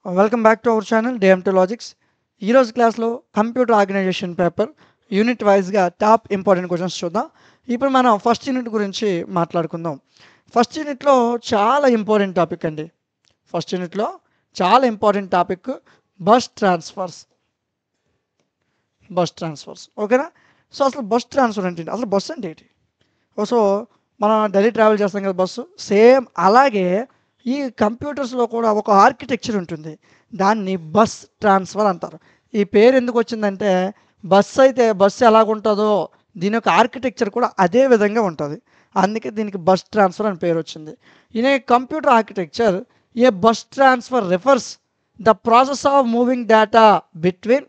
Welcome back to our channel DMT logics. ఈరోజు క్లాస్లో computer organisation paper unit వైజ్గా top important questions చూద్దాం. ఇప్పుడు మనం ఫస్ట్ యూనిట్ గురించి మాట్లాడుకుందాం. ఫస్ట్ యూనిట్లో చాలా ఇంపార్టెంట్ టాపిక్ అండి. ఫస్ట్ యూనిట్లో చాలా ఇంపార్టెంట్ టాపిక్ బస్ ట్రాన్స్ఫర్స్. ఓకేనా? సో అసలు బస్ ట్రాన్స్ఫర్ అంటే ఏంటి? అసలు బస్సు అంటే ఏంటి? సో మనం డైలీ ట్రావెల్ చేస్తాం కదా బస్సు, సేమ్ అలాగే ఈ కంప్యూటర్స్లో కూడా ఒక ఆర్కిటెక్చర్ ఉంటుంది. దాన్ని బస్ ట్రాన్స్ఫర్ అంటారు. ఈ పేరు ఎందుకు వచ్చిందంటే బస్సు ఎలాగుంటుందో దీని యొక్క ఆర్కిటెక్చర్ కూడా అదే విధంగా ఉంటుంది. అందుకే దీనికి బస్ ట్రాన్స్ఫర్ అని పేరు వచ్చింది. In a computer architecture A bus transfer refers the process of moving data between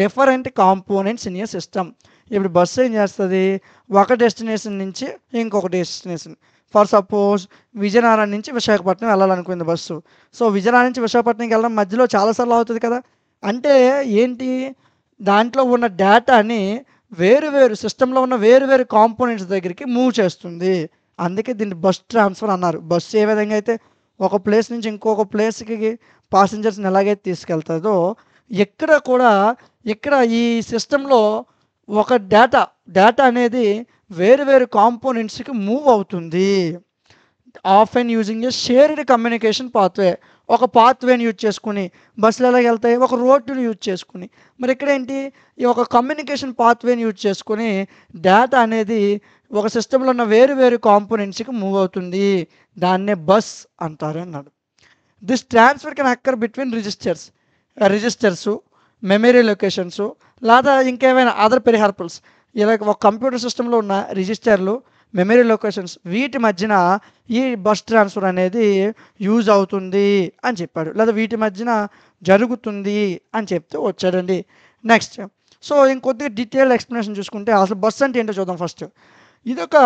different components in a system. ఇప్పుడు బస్సు ఏం చేస్తుంది? ఒక డెస్టినేషన్ నుంచి ఇంకొక డెస్టినేషన్, ఫర్ సపోజ్ విజయనగరం నుంచి విశాఖపట్నం వెళ్ళాలనుకుంది బస్సు. సో విజయనగరం నుంచి విశాఖపట్నంకి వెళ్ళడం మధ్యలో చాలాసార్లు అవుతుంది కదా. అంటే ఏంటి? దాంట్లో ఉన్న డేటాని సిస్టంలో ఉన్న వేరు కాంపోనెంట్స్ దగ్గరికి మూవ్ చేస్తుంది. అందుకే దీన్ని బస్ ట్రాన్స్ఫర్ అన్నారు. బస్సు ఏ విధంగా అయితే ఒక ప్లేస్ నుంచి ఇంకొక ప్లేస్కి పాసెంజర్స్ని ఎలాగైతే తీసుకెళ్తుందో, ఇక్కడ ఈ సిస్టంలో ఒక డేటా అనేది వేరు కాంపోనెంట్స్కి మూవ్ అవుతుంది. Often using a shared communication pathway. ఒక పాత్వేని యూజ్ చేసుకుని బస్సులు ఎలాగ వెళ్తాయి? ఒక రోడ్డుని యూజ్ చేసుకుని. మరి ఇక్కడ ఏంటి? ఈ ఒక కమ్యూనికేషన్ పాత్వేని యూజ్ చేసుకుని డేటా అనేది ఒక సిస్టంలో ఉన్న వేరు కాంపోనెంట్స్కి మూవ్ అవుతుంది. దాన్నే బస్ అంటారు అన్నాడు. This transfer can occur between registers, memory locations, లేదా ఇంకేమైనా అదర్ పెరిహార్పల్స్. ఇలా ఒక కంప్యూటర్ సిస్టంలో ఉన్న రిజిస్టర్లు, మెమరీ లొకేషన్స్, వీటి మధ్యన ఈ బస్ ట్రాన్స్ఫర్ అనేది యూజ్ అవుతుంది అని చెప్పాడు, లేదా వీటి మధ్యన జరుగుతుంది అని చెప్తూ వచ్చాడండి. నెక్స్ట్, సో ఇంకొద్దిగా డీటెయిల్ ఎక్స్ప్లెనేషన్ చూసుకుంటే అసలు బస్ అంటే ఏంటో చూద్దాం. ఫస్ట్, ఇదొక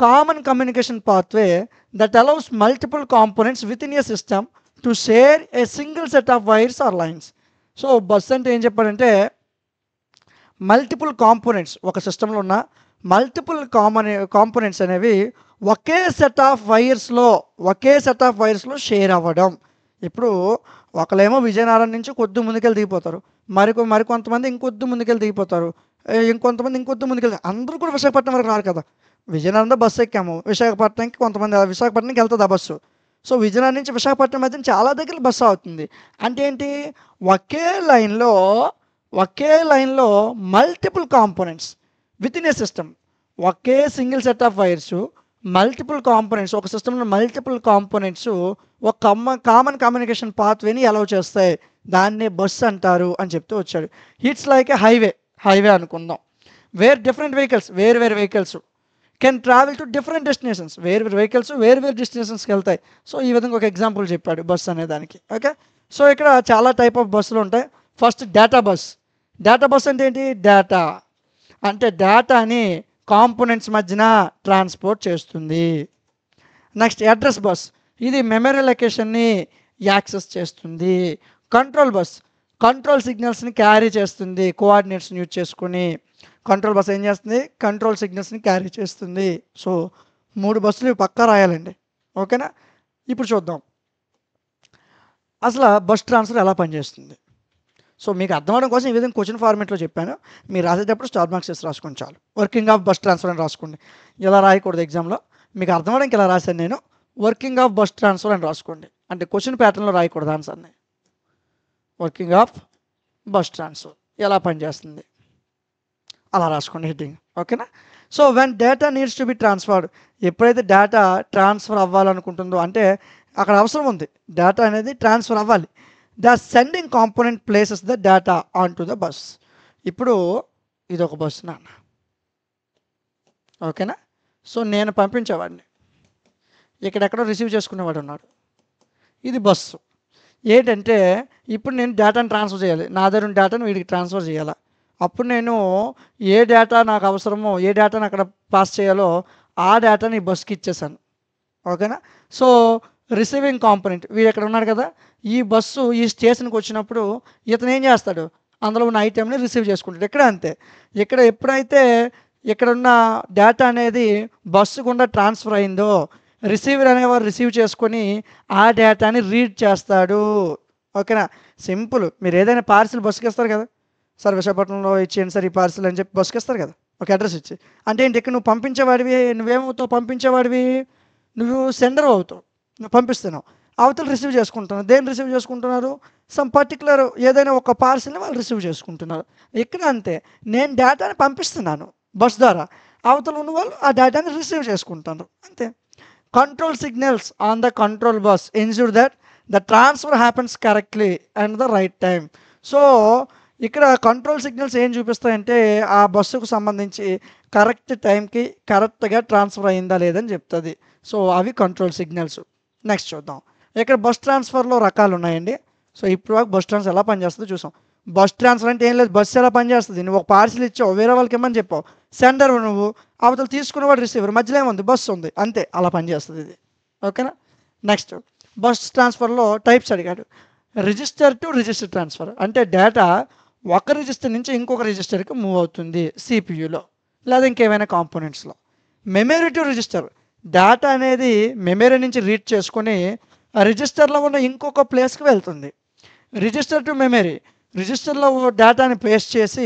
common communication pathway that allows multiple components within a system to share a single set of wires or lines. So bus అంటే ఏం చెప్పాడంటే, మల్టిపుల్ కాంపోనెంట్స్, ఒక సిస్టంలో ఉన్న మల్టిపుల్ కాంపోనెంట్స్ అనేవి ఒకే సెట్ ఆఫ్ వైర్స్లో షేర్ అవ్వడం. ఇప్పుడు ఒకళ్ళేమో విజయనగరం నుంచి కొద్ది ముందుకెళ్ళి దిగిపోతారు, మరికొంతమంది ఇంకొద్ది ముందుకెళ్ళి దిగిపోతారు, ఇంకొంతమంది ఇంకొద్ది ముందుకెళ్ళి, అందరూ కూడా విశాఖపట్నం వరకు రారు కదా. విజయనగరంలో బస్సు ఎక్కాము, విశాఖపట్నంకి వెళ్తుంది ఆ బస్సు. సో విజయనగరం నుంచి విశాఖపట్నం మధ్యన చాలా దగ్గర బస్సు అవుతుంది. అంటే ఏంటి? ఒకే లైన్లో multiple components within a system, okay single set of wires, multiple components, ఒక సిస్టంలో మల్టిపుల్ కాంపోనెంట్స్ ఒక కామన్ కమ్యూనికేషన్ పాత్వేని అలౌ చేస్తాయి. దాన్నే బస్ అంటారు అని చెప్తూ వచ్చాడు. ఇట్స్ లైక్ ఏ హైవే అనుకుందాం, వేర్ డిఫరెంట్ వెహికల్స్, వేరు vehicles can travel to different destinations. వేరు వెహికల్స్ వేరు డెస్టినేషన్స్కి వెళ్తాయి. సో ఈ విధంగా ఒక ఎగ్జాంపుల్ చెప్పాడు బస్ అనే దానికి. ఓకే, సో ఇక్కడ చాలా టైప్ ఆఫ్ బస్సులు ఉంటాయి. ఫస్ట్ డేటా బస్ అంటే ఏంటి? డేటాని కాంపోనెంట్స్ మధ్యన ట్రాన్స్పోర్ట్ చేస్తుంది. నెక్స్ట్ అడ్రస్ బస్, ఇది మెమరీ లొకేషన్ని యాక్సెస్ చేస్తుంది. కంట్రోల్ సిగ్నల్స్ని క్యారీ చేస్తుంది, కోఆర్డినేట్స్ని యూజ్ చేసుకుని. కంట్రోల్ బస్ ఏం చేస్తుంది? కంట్రోల్ సిగ్నల్స్ని క్యారీ చేస్తుంది. సో 3 బస్సులు పక్కా రాయాలండి. ఓకేనా? ఇప్పుడు చూద్దాం అసలు బస్ ట్రాన్స్ఫర్ ఎలా పనిచేస్తుంది. సో మీకు అర్థమవడం కోసం ఈ విధంగా క్వశ్చన్ ఫార్మేట్లో చెప్పాను. మీరు రాసేటప్పుడు స్టార్ మార్క్స్ చేసి రాసుకోండి చాలు. వర్కింగ్ ఆఫ్ బస్ ట్రాన్స్ఫర్ అని రాసుకోండి. ఇలా రాయకూడదు ఎగ్జామ్లో. మీకు అర్థమవడానికి ఇలా రాశాను నేను. వర్కింగ్ ఆఫ్ బస్ ట్రాన్స్ఫర్ అని రాసుకోండి. అంటే క్వశ్చన్ ప్యాటర్న్లో రాయకూడదు ఆన్సర్ని. వర్కింగ్ ఆఫ్ బస్ ట్రాన్స్ఫర్ ఎలా పనిచేస్తుంది అలా రాసుకోండి హెడ్డింగ్. ఓకేనా? So when data needs to be transferred, ఎప్పుడైతే డేటా ట్రాన్స్ఫర్ అవ్వాలనుకుంటుందో, అంటే అక్కడ అవసరం ఉంది, డేటా అనేది ట్రాన్స్ఫర్ అవ్వాలి. The sending component places the data on to the bus. ఇప్పుడు ఇది ఒక బస్సు నాన్న. ఓకేనా? సో నేను పంపించేవాడిని, ఇక్కడెక్కడో రిసీవ్ చేసుకునేవాడు ఉన్నాడు. ఇది బస్సు. ఏంటంటే ఇప్పుడు నేను డేటాను ట్రాన్స్ఫర్ చేయాలి, నా దగ్గర ఉన్న డేటాను వీడికి ట్రాన్స్ఫర్ చేయాలి. అప్పుడు నేను ఏ డేటా నాకు అవసరమో, ఏ డేటాను అక్కడ పాస్ చేయాలో ఆ డేటాని ఈ బస్కి ఇచ్చేసాను. ఓకేనా? సో రిసీవింగ్ కాంపోనెంట్ వీడు ఎక్కడ ఉన్నాడు కదా, ఈ బస్సు ఈ స్టేషన్కి వచ్చినప్పుడు ఇతను ఏం చేస్తాడు? అందులో ఉన్న ఐటెంని రిసీవ్ చేసుకుంటాడు. ఇక్కడ అంతే. ఎప్పుడైతే ఇక్కడ ఉన్న డేటా అనేది బస్సు గుండా ట్రాన్స్ఫర్ అయిందో, రిసీవర్ అనేవారు రిసీవ్ చేసుకొని ఆ డేటాని రీడ్ చేస్తాడు. ఓకేనా? సింపుల్. మీరు ఏదైనా పార్సిల్ బస్సుకి ఇస్తారు కదా, సార్ విశాఖపట్నంలో ఇచ్చేయండి సార్ ఈ పార్సిల్ అని చెప్పి బస్సుకి ఇస్తారు కదా, ఒక అడ్రస్ ఇచ్చి. అంటే ఏంటి, ఇక్కడ నువ్వు పంపించేవాడివి, నువ్వేమవుతావు పంపించేవాడివి, నువ్వు సెండర్ అవుతావు, నువ్వు పంపిస్తున్నావు, అవతలు రిసీవ్ చేసుకుంటున్నారు. దేన్ని రిసీవ్ చేసుకుంటున్నారు? సమ్ పర్టికులర్ ఏదైనా ఒక పార్సిల్ని వాళ్ళు రిసీవ్ చేసుకుంటున్నారు. ఇక్కడ అంతే, నేను డేటాని పంపిస్తున్నాను బస్ ద్వారా, అవతల ఉన్న వాళ్ళు ఆ డేటాని రిసీవ్ చేసుకుంటారు, అంతే. Control signals on the control bus ensure that the transfer happens correctly and the right time. So ఇక్కడ కంట్రోల్ సిగ్నల్స్ ఏం చూపిస్తాయంటే ఆ బస్సుకు సంబంధించి కరెక్ట్ టైంకి కరెక్ట్గా ట్రాన్స్ఫర్ అయిందా లేదని చెప్తుంది. సో అవి కంట్రోల్ సిగ్నల్స్. నెక్స్ట్ చూద్దాం. ఇక్కడ బస్ ట్రాన్స్ఫర్లో రకాలు ఉన్నాయండి. సో ఇప్పుడు బస్ ట్రాన్స్ఫర్ ఎలా పనిచేస్తుందో చూసాం. బస్ ట్రాన్స్ఫర్ అంటే ఏం లేదు, బస్సు ఎలా పనిచేస్తుంది, నువ్వు ఒక పార్సిల్ ఇచ్చావు, వేరే వాళ్ళకి ఇమ్మని చెప్పావు, సెండర్ నువ్వు, అవతలు తీసుకునేవాడు రిసీవర్, మధ్యలో ఏముంది, బస్సు ఉంది, అంతే, అలా పనిచేస్తుంది ఇది. ఓకేనా? నెక్స్ట్ బస్ ట్రాన్స్ఫర్లో టైప్స్ అడిగాడు. రిజిస్టర్ టు రిజిస్టర్ ట్రాన్స్ఫర్ అంటే డేటా ఒక రిజిస్టర్ నుంచి ఇంకొక రిజిస్టర్కి మూవ్ అవుతుంది సిపియులో లేదా ఇంకేమైనా కాంపోనెంట్స్లో. మెమరీ టు రిజిస్టర్ డేటా అనేది మెమరీ నుంచి రీడ్ చేసుకొని ఆ రిజిస్టర్లో ఉన్న ఇంకొక ప్లేస్కి వెళ్తుంది. రిజిస్టర్ టు మెమరీ రిజిస్టర్లో డేటాని పేస్ట్ చేసి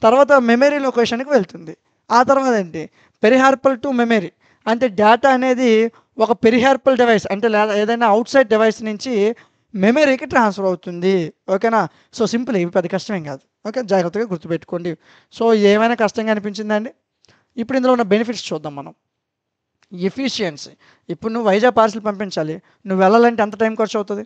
తర్వాత మెమరీ లొకేషన్కి వెళ్తుంది. ఆ తర్వాత ఏంటి, పెరిహార్పల్ టు మెమరీ అంటే డేటా అనేది ఒక పెరిహార్పల్ డివైస్ అంటే లేదా ఏదైనా అవుట్ సైడ్ డివైస్ నుంచి మెమరీకి ట్రాన్స్ఫర్ అవుతుంది. ఓకేనా? సో సింపుల్, ఇవి పెద్ద కష్టమేం కాదు. ఓకే, జాగ్రత్తగా గుర్తుపెట్టుకోండి. సో ఏమైనా కష్టంగా అనిపించిందండి? ఇప్పుడు ఇందులో ఉన్న బెనిఫిట్స్ చూద్దాం మనం. ఎఫిషియన్సీ. ఇప్పుడు నువ్వు వైజాగ్ పార్సిల్ పంపించాలి, నువ్వు వెళ్ళాలంటే ఎంత టైం ఖర్చు అవుతుంది,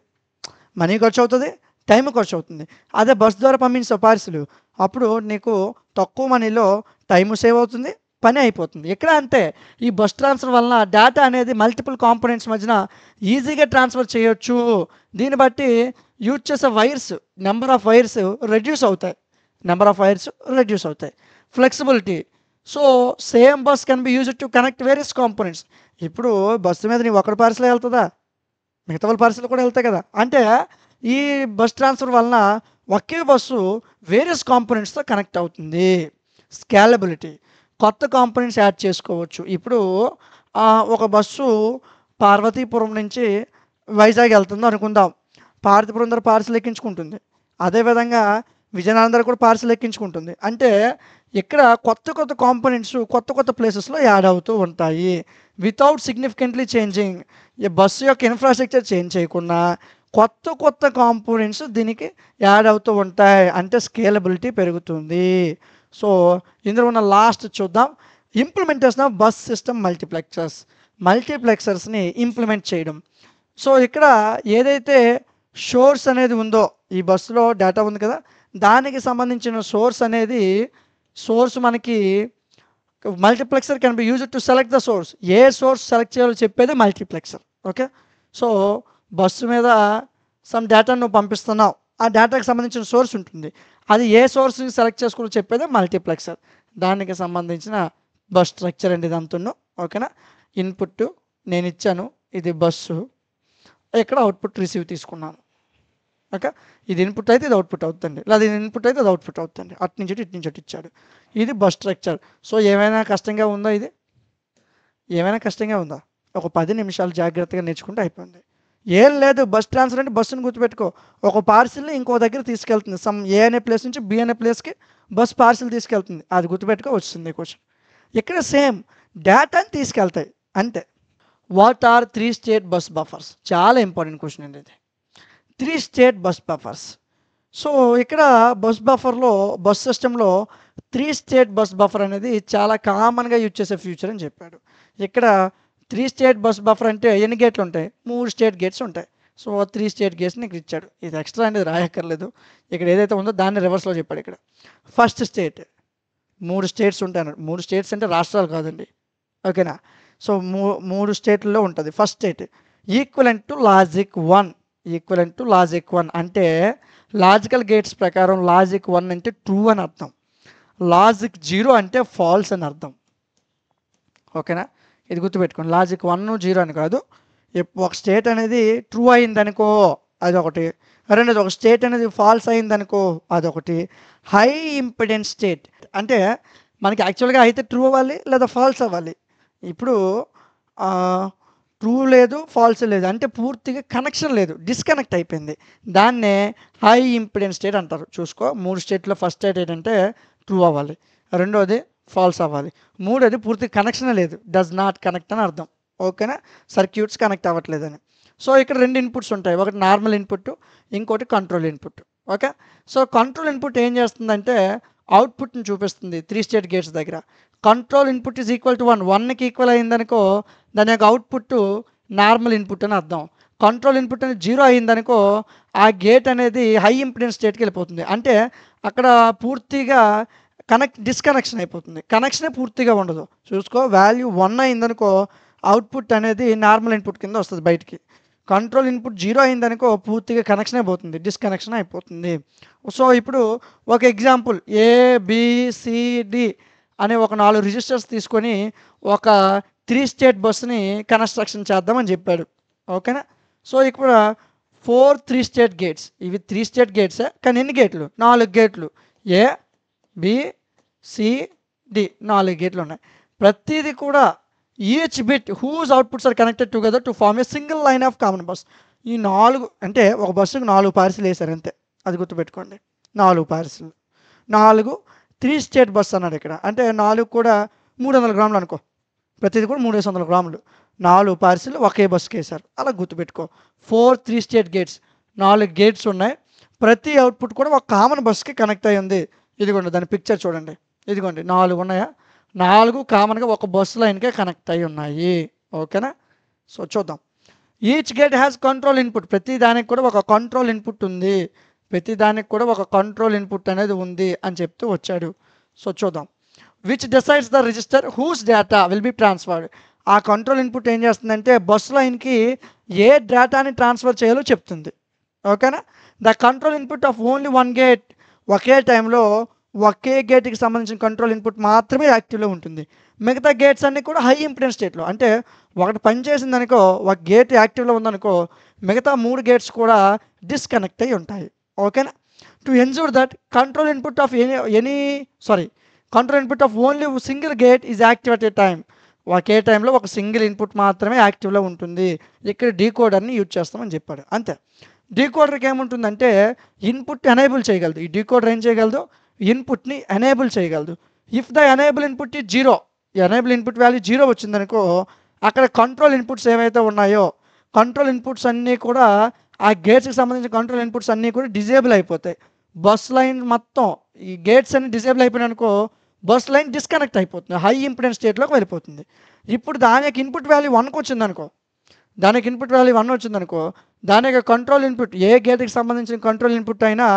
మనీ ఖర్చు అవుతుంది, టైం ఖర్చు అవుతుంది. అదే బస్ ద్వారా పంపించావు పార్సిల్, అప్పుడు నీకు తక్కువ మనీలో టైము సేవ్ అవుతుంది, పని అయిపోతుంది. ఇక్కడ అంతే, ఈ బస్ ట్రాన్స్ఫర్ వలన డేటా అనేది మల్టిపుల్ కాంపోనెంట్స్ మధ్యన ఈజీగా ట్రాన్స్ఫర్ చేయొచ్చు. దీన్ని బట్టి యూజ్ చేసే wires number of wires reduce అవుతాయి. Flexibility. So same bus can be used to connect various components. ఇప్పుడు బస్సు మీద నీ ఒకటి పార్సిల్ వెళ్తుందా, మిగతా వాళ్ళ పార్సిల్ కూడా వెళ్తాయి కదా. అంటే ఈ బస్ ట్రాన్స్ఫర్ వలన ఒకే బస్సు వేరియస్ కాంపోనెంట్స్తో కనెక్ట్ అవుతుంది. స్కేలబిలిటీ. కొత్త కాంపోనెంట్స్ యాడ్ చేసుకోవచ్చు. ఇప్పుడు ఒక బస్సు పార్వతీపురం నుంచి వైజాగ్ వెళ్తుంది అనుకుందాం, పార్వతీపురం దగ్గర పార్సిల్ ఎక్కించుకుంటుంది, అదేవిధంగా విజయనగరం దగ్గర కూడా పార్సిల్ ఎక్కించుకుంటుంది. అంటే ఇక్కడ కొత్త కాంపోనెంట్స్ కొత్త ప్లేసెస్లో యాడ్ అవుతూ ఉంటాయి వితౌట్ సిగ్నిఫికెంట్లీ చేంజింగ్. ఈ బస్సు యొక్క ఇన్ఫ్రాస్ట్రక్చర్ చేంజ్ చేయకుండా కొత్త కాంపోనెంట్స్ దీనికి యాడ్ అవుతూ ఉంటాయి, అంటే స్కేలబిలిటీ పెరుగుతుంది. సో ఇందులో ఉన్న లాస్ట్ చూద్దాం. ఇంప్లిమెంటేషన్ ఆఫ్ బస్ సిస్టమ్ మల్టీప్లెక్సర్స్ని ఇంప్లిమెంట్ చేయడం. సో ఇక్కడ ఏదైతే సోర్స్ అనేది ఉందో, ఈ బస్సులో డేటా ఉంది కదా, దానికి సంబంధించిన సోర్స్ మనకి multiplexer can be used to select the source. A source select చేయాలో చెప్పేది మల్టీప్లెక్సర్. ఓకే, సో బస్సు మీద సమ్ డేటా నువ్వు పంపిస్తున్నావు, ఆ డేటాకి సంబంధించిన సోర్స్ ఉంటుంది, అది ఏ సోర్స్ని సెలెక్ట్ చేసుకోవాలో చెప్పేది మల్టీప్లెక్సర్. దానికి సంబంధించిన బస్ స్ట్రక్చర్ అండి ఇదంతా. ఓకేనా? ఇన్పుట్ నేను ఇచ్చాను, ఇది బస్సు, ఇక్కడ అవుట్పుట్ రిసీవ్ తీసుకున్నాను. ఓకే, ఇది ఇన్పుట్ అయితే ఇది అవుట్పుట్ అవుతుంది, లేదా ఇది ఇన్పుట్ అయితే అది అవుట్పుట్ అవుతుంది, అటు నుంచి ఇటు ఇచ్చాడు. ఇది బస్ స్ట్రక్చర్. సో ఏమైనా కష్టంగా ఉందా? ఇది ఏమైనా కష్టంగా ఉందా? ఒక 10 నిమిషాలు జాగ్రత్తగా నేర్చుకుంటే అయిపోయింది. ఏం లేదు, బస్ ట్రాన్స్ఫర్ అంటే బస్సును గుర్తుపెట్టుకో, ఒక పార్సిల్ని ఇంకో దగ్గర తీసుకెళ్తుంది. సమ్ ఏ అనే ప్లేస్ నుంచి బి అనే ప్లేస్కి బస్ పార్సిల్ తీసుకెళ్తుంది, అది గుర్తుపెట్టుకో, వస్తుంది క్వశ్చన్. ఇక్కడ సేమ్ డేటాని తీసుకెళ్తాయి అంతే. What are 3 state bus buffers? చాలా ఇంపార్టెంట్ క్వశ్చన్ అండి ఇది. 3 స్టేట్ బస్ బఫర్స్. సో ఇక్కడ బస్ సిస్టంలో 3 స్టేట్ బస్ బఫర్ అనేది చాలా కామన్గా యూజ్ చేసే ఫ్యూచర్ అని చెప్పాడు. ఇక్కడ 3 స్టేట్ బస్ బఫర్ అంటే ఎన్ని గేట్లు ఉంటాయి? 3 స్టేట్ గేట్స్ ఉంటాయి. సో 3 స్టేట్ గేట్స్ నీకు ఇచ్చాడు. ఇది ఎక్స్ట్రా అనేది రాయక్కర్లేదు, ఇక్కడ ఏదైతే ఉందో దాన్ని రివర్స్లో చెప్పాడు. ఇక్కడ ఫస్ట్ స్టేట్ 3 స్టేట్స్ ఉంటాయి అన్నాడు. 3 స్టేట్స్ అంటే రాష్ట్రాలు కాదండి. ఓకేనా? సో 3 స్టేట్లలో ఉంటుంది. First state equivalent to logic 1 అంటే లాజికల్ గేట్స్ ప్రకారం లాజిక్ 1 అంటే ట్రూ అని అర్థం, లాజిక్ 0 అంటే ఫాల్స్ అని అర్థం. ఓకేనా? ఇది గుర్తుపెట్టుకోండి, లాజిక్ 1, 0 అని కాదు. ఒక స్టేట్ అనేది ట్రూ అయిందనుకో అదొకటి, రెండోది ఒక స్టేట్ అనేది ఫాల్స్ అయిందనుకో అదొకటి. హై ఇంపిడెన్స్ స్టేట్ అంటే మనకి యాక్చువల్గా అయితే ట్రూ అవ్వాలి లేదా ఫాల్స్ అవ్వాలి. ఇప్పుడు ట్రూ లేదు, ఫాల్స్ లేదు, అంటే పూర్తిగా కనెక్షన్ లేదు, డిస్కనెక్ట్ అయిపోయింది. దాన్నే హై ఇంపిడెన్స్ స్టేట్ అంటారు. చూసుకో, 3 స్టేట్లో ఫస్ట్ స్టేట్ ఏంటంటే ట్రూ అవ్వాలి, రెండోది ఫాల్స్ అవ్వాలి, మూడోది పూర్తిగా కనెక్షన్ లేదు, డస్ నాట్ కనెక్ట్ అని అర్థం. ఓకేనా, సర్క్యూట్స్ కనెక్ట్ అవ్వట్లేదని. సో ఇక్కడ 2 ఇన్పుట్స్ ఉంటాయి, ఒకటి నార్మల్ ఇన్పుట్, ఇంకోటి control input. Okay, so control input ఏం చేస్తుందంటే అవుట్పుట్ని చూపిస్తుంది 3 స్టేట్ గేట్స్ దగ్గర. Control input is equal to 1, 1కి ఈక్వల్ అయిందనుకో దాని యొక్క అవుట్పుట్ నార్మల్ ఇన్పుట్ అని అర్థం. కంట్రోల్ ఇన్పుట్ అనేది 0 అయిందనుకో ఆ గేట్ అనేది హై ఇంపిడెన్స్ స్టేట్కి వెళ్ళిపోతుంది, అంటే అక్కడ పూర్తిగా డిస్కనెక్షన్ అయిపోతుంది, కనెక్షనే పూర్తిగా ఉండదు. చూసుకో, వాల్యూ 1 అయిందనుకో అవుట్పుట్ అనేది నార్మల్ ఇన్పుట్ కింద వస్తుంది బయటికి. కంట్రోల్ ఇన్పుట్ 0 అయిందనుకో పూర్తిగా కనెక్షన్ అయిపోతుంది, డిస్కనెక్షన్ అయిపోతుంది. సో ఇప్పుడు ఒక ఎగ్జాంపుల్, ABCD అనే ఒక 4 రిజిస్టర్స్ తీసుకొని ఒక 3 స్టేట్ బస్సుని కన్స్ట్రక్షన్ చేద్దామని చెప్పాడు. ఓకేనా, సో ఇక్కడ 4 3 స్టేట్ గేట్స్, ఇవి 3 స్టేట్ గేట్సే, కానీ ఎన్ని గేట్లు? 4 గేట్లు, ABCD 4 గేట్లు ఉన్నాయి. ప్రతిదీ కూడా each bit whose outputs are connected together to form a single line of common bus. ఈ 4 అంటే ఒక బస్సుకు 4 పార్సిల్ వేశారు అంతే, అది గుర్తుపెట్టుకోండి. 4 పార్సిల్, 4 3 స్టేట్ బస్ అన్నాడు ఇక్కడ, అంటే 4 కూడా 300 గ్రాములు అనుకో, ప్రతిదీ కూడా 300 గ్రాములు, 4 పార్సిల్ ఒకే బస్సుకి వేశారు, అలా గుర్తుపెట్టుకో. 4 3 స్టేట్ గేట్స్, 4 గేట్స్ ఉన్నాయి, ప్రతి అవుట్పుట్ కూడా ఒక కామన్ బస్కి కనెక్ట్ అయ్యి ఉంది. ఇదిగోండి దాని పిక్చర్ చూడండి, ఇదిగోండి 4 ఉన్నాయా, 4 కామన్గా ఒక బస్సు లైన్కే కనెక్ట్ అయి ఉన్నాయి. ఓకేనా, సో చూద్దాం. Each gate has control input, ప్రతి దానికి కూడా ఒక కంట్రోల్ ఇన్పుట్ ఉంది, ప్రతి దానికి కూడా ఒక కంట్రోల్ ఇన్పుట్ అనేది ఉంది అని చెప్తూ వచ్చాడు. సో చూద్దాం. Which decides the register whose data will be transferred. ఆ కంట్రోల్ ఇన్పుట్ ఏం చేస్తుందంటే బస్ లైన్కి ఏ డేటాని ట్రాన్స్ఫర్ చేయాలో చెప్తుంది. ఓకేనా, the control input of only 1 gate, ఒకే టైంలో ఒకే గేట్కి సంబంధించిన కంట్రోల్ ఇన్పుట్ మాత్రమే యాక్టివ్లో ఉంటుంది. మిగతా గేట్స్ అన్నీ కూడా హై ఇంపిడెన్స్ స్టేట్లో, అంటే ఒకటి పనిచేసింది అనుకో, ఒక గేట్ యాక్టివ్లో ఉందనుకో మిగతా 3 గేట్స్ కూడా డిస్కనెక్ట్ అయి ఉంటాయి. ఓకేనా, to ensure that control input of control input of only single gate is active at a time. ఒకే టైంలో ఒక సింగిల్ ఇన్పుట్ మాత్రమే యాక్టివ్లో ఉంటుంది. ఇక్కడ డీకోడర్ని యూజ్ చేస్తామని చెప్పాడు అంతే. డీకోడర్కి ఏముంటుందంటే ఇన్పుట్ ఎనేబుల్ చేయగలదు. ఈ డీకోడర్ ఏం చేయగలదు, ఇన్పుట్ని ఎనేబుల్ చేయగలదు. If the enable input is 0, enable input value 0 వచ్చిందనుకో అక్కడ కంట్రోల్ ఇన్పుట్స్ ఏవైతే ఉన్నాయో కంట్రోల్ ఇన్పుట్స్ అన్నీ కూడా ఆ గేట్స్కి సంబంధించిన కంట్రోల్ ఇన్పుట్స్ అన్నీ కూడా డిజేబుల్ అయిపోతాయి. బస్ లైన్ మొత్తం ఈ గేట్స్ అన్ని డిజేబుల్ అయిపోయినాయి అనుకో బస్ లైన్ డిస్కనెక్ట్ అయిపోతుంది, హై ఇంపిడెన్స్ స్టేట్లోకి వెళ్ళిపోతుంది. ఇప్పుడు దాని యొక్క ఇన్పుట్ వాల్యూ 1కి వచ్చిందనుకో, దానికి ఇన్పుట్ వాల్యూ 1 వచ్చిందనుకో దాని యొక్క కంట్రోల్ ఇన్పుట్ ఏ గేట్కి సంబంధించిన కంట్రోల్ ఇన్పుట్ అయినా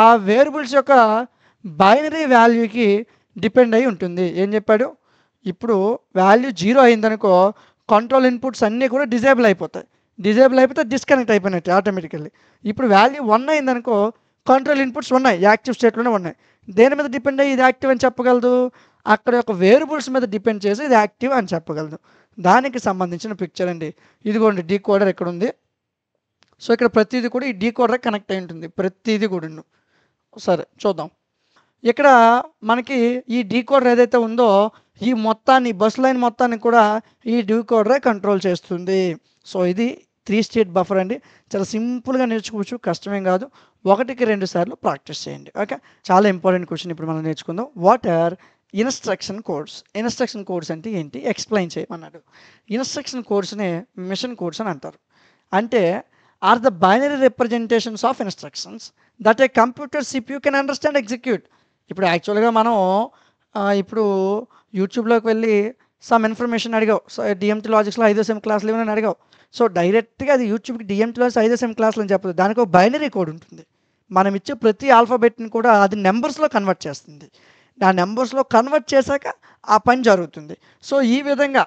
ఆ వేరియబుల్స్ యొక్క బైనరీ వాల్యూకి డిపెండ్ అయి ఉంటుంది. ఏం చెప్పాడు, ఇప్పుడు వాల్యూ 0 అయిందనుకో కంట్రోల్ ఇన్పుట్స్ అన్నీ కూడా డిజేబుల్ అయిపోతాయి, డిజేబుల్ అయిపోతే డిస్కనెక్ట్ అయిపోయినట్టు ఆటోమేటికల్లీ. ఇప్పుడు వాల్యూ 1 అయిందనుకో కంట్రోల్ ఇన్పుట్స్ ఉన్నాయి, యాక్టివ్ స్టేట్లోనే ఉన్నాయి. దేని మీద డిపెండ్ అయ్యి ఇది యాక్టివ్ అని చెప్పగలదు, అక్కడ యొక్క వేరియబుల్స్ మీద డిపెండ్ చేసి ఇది యాక్టివ్ అని చెప్పగలదు. దానికి సంబంధించిన పిక్చర్ అండి. ఇదిగోండి డీకోడర్ ఎక్కడ ఉంది. సో ఇక్కడ ప్రతిదీ కూడా ఈ డీకోడర్ కనెక్ట్ అయి ఉంటుంది, ప్రతిదీ కూడా. సరే చూద్దాం. ఇక్కడ మనకి ఈ డీకోడర్ ఏదైతే ఉందో ఈ మొత్తాన్ని బస్ లైన్ మొత్తాన్ని కూడా ఈ డీకోడరే కంట్రోల్ చేస్తుంది. సో ఇది 3 స్టేట్ బఫర్ అండి. చాలా సింపుల్గా నేర్చుకోవచ్చు, కష్టమేం కాదు. 1కి 2 సార్లు ప్రాక్టీస్ చేయండి. ఓకే, చాలా ఇంపార్టెంట్ క్వశ్చన్ ఇప్పుడు మనం నేర్చుకుందాం. What are instruction codes? Instruction codes అంటే ఏంటి ఎక్స్ప్లెయిన్ చేయమన్నాడు. ఇన్స్ట్రక్షన్ కోడ్స్ని మిషన్ కోడ్స్ అని అంటారు. అంటే are the binary representations of instructions that a computer CPU can understand execute. ఇప్పుడు యాక్చువల్గా మనం ఇప్పుడు యూట్యూబ్లోకి వెళ్ళి సమ్ ఇన్ఫర్మేషన్ అడిగావు, సో DMT లాజిక్స్లో 5వ సెమ్ క్లాసులు ఏమైనా అడిగావు. సో డైరెక్ట్గా అది యూట్యూబ్కి DMT లాజిక్స్ 5వ సెమ్ క్లాసులు అని చెప్పదు, దానికి ఒక బైనరీ కోడ్ ఉంటుంది. మనం ఇచ్చే ప్రతి ఆల్ఫాబెట్ని కూడా అది నెంబర్స్లో కన్వర్ట్ చేస్తుంది. ఆ నెంబర్స్లో కన్వర్ట్ చేశాక ఆ పని జరుగుతుంది. సో ఈ విధంగా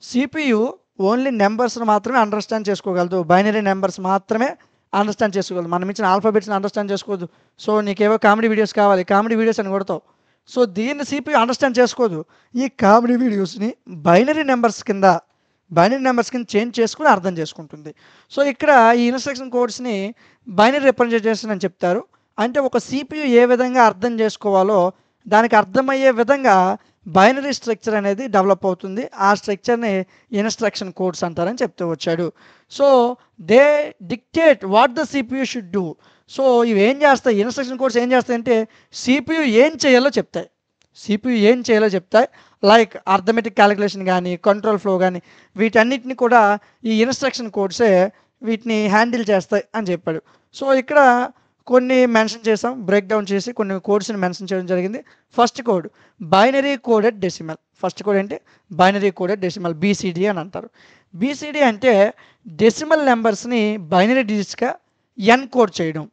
CPU ఓన్లీ నెంబర్స్ని మాత్రమే అండర్స్టాండ్ చేసుకోగలదు, బైనరీ నెంబర్స్ మాత్రమే అండర్స్టాండ్ చేసుకోగలదు. మనం ఇచ్చిన ఆల్ఫాబెట్స్ని అండర్స్టాండ్ చేసుకోదు. సో నీకేవో కామెడీ వీడియోస్ కావాలి, కామెడీ వీడియోస్ అని కొడతావు. సో దీన్ని CPU అండర్స్టాండ్ చేసుకోదు. ఈ కామెడీ వీడియోస్ని బైనరీ నెంబర్స్ కింద చేంజ్ చేసుకుని అర్థం చేసుకుంటుంది. సో ఇక్కడ ఈ ఇన్స్ట్రక్షన్ కోడ్స్ని బైనరీ రిప్రజెంటేషన్ అని చెప్తారు. అంటే ఒక CPU ఏ విధంగా అర్థం చేసుకోవాలో దానికి అర్థమయ్యే విధంగా బైనరీ స్ట్రక్చర్ అనేది డెవలప్ అవుతుంది. ఆ స్ట్రక్చర్ని ఇన్స్ట్రక్షన్ కోడ్స్ అంటారని చెప్తూ వచ్చాడు. So they dictate what the CPU should do. So ఇవి ఏం చేస్తాయి, ఇన్స్ట్రక్షన్ కోడ్స్ ఏం చేస్తాయంటే సిపియూ ఏం చేయాలో చెప్తాయి. సిపియూ ఏం చేయాలో చెప్తాయి. లైక్ అర్థమెటిక్ క్యాలిక్యులేషన్ కానీ కంట్రోల్ ఫ్లో కానీ వీటన్నిటిని కూడా ఈ ఇన్స్ట్రక్షన్ కోడ్సే వీటిని హ్యాండిల్ చేస్తాయి అని చెప్పాడు. సో ఇక్కడ కొన్ని మెన్షన్ చేసాం, బ్రేక్ డౌన్ చేసి కొన్ని కోడ్స్ని మెన్షన్ చేయడం జరిగింది. First code binary coded decimal. First code అంటే బైనరీ కోడెడ్ డెసిమల్, బీసీడీ అని అంటారు. బీసీడీ అంటే డెసిమల్ నెంబర్స్ని బైనరీ డిజిట్స్గా ఎన్కోడ్ చేయడం.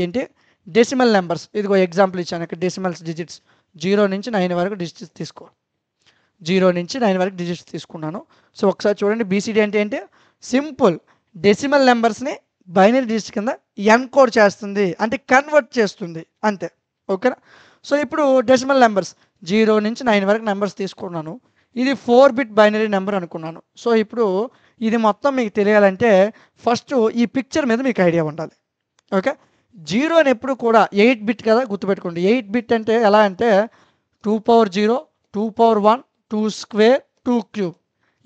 ఏంటి డెసిమల్ నెంబర్స్, ఇదిగో ఎగ్జాంపుల్ ఇచ్చాను ఇక్కడ. డెసిమల్స్ డిజిట్స్ 0 నుంచి 9 వరకు డిజిట్స్ తీసుకో. 0 నుంచి 9 వరకు డిజిట్స్ తీసుకున్నాను. సో ఒకసారి చూడండి, బీసీడీ అంటే ఏంటి, సింపుల్ డెసిమల్ నెంబర్స్ని బైనరీ డిజిట్స్ కింద ఎన్కోడ్ చేస్తుంది, అంటే కన్వర్ట్ చేస్తుంది అంతే. ఓకేనా. సో ఇప్పుడు డెసిమల్ నెంబర్స్ 0 నుంచి 9 వరకు నెంబర్స్ తీసుకున్నాను. ఇది 4 బిట్ బైనరీ నెంబర్ అనుకున్నాను. సో ఇప్పుడు ఇది మొత్తం మీకు తెలియాలంటే ఫస్ట్ ఈ పిక్చర్ మీద మీకు ఐడియా ఉండాలి. ఓకే. 0 అని ఎప్పుడు కూడా 8 బిట్ కదా, గుర్తుపెట్టుకోండి. 8 బిట్ అంటే ఎలా అంటే 2 పవర్ 0, 2 పవర్ 1, 2 స్క్వేర్, 2 క్యూబ్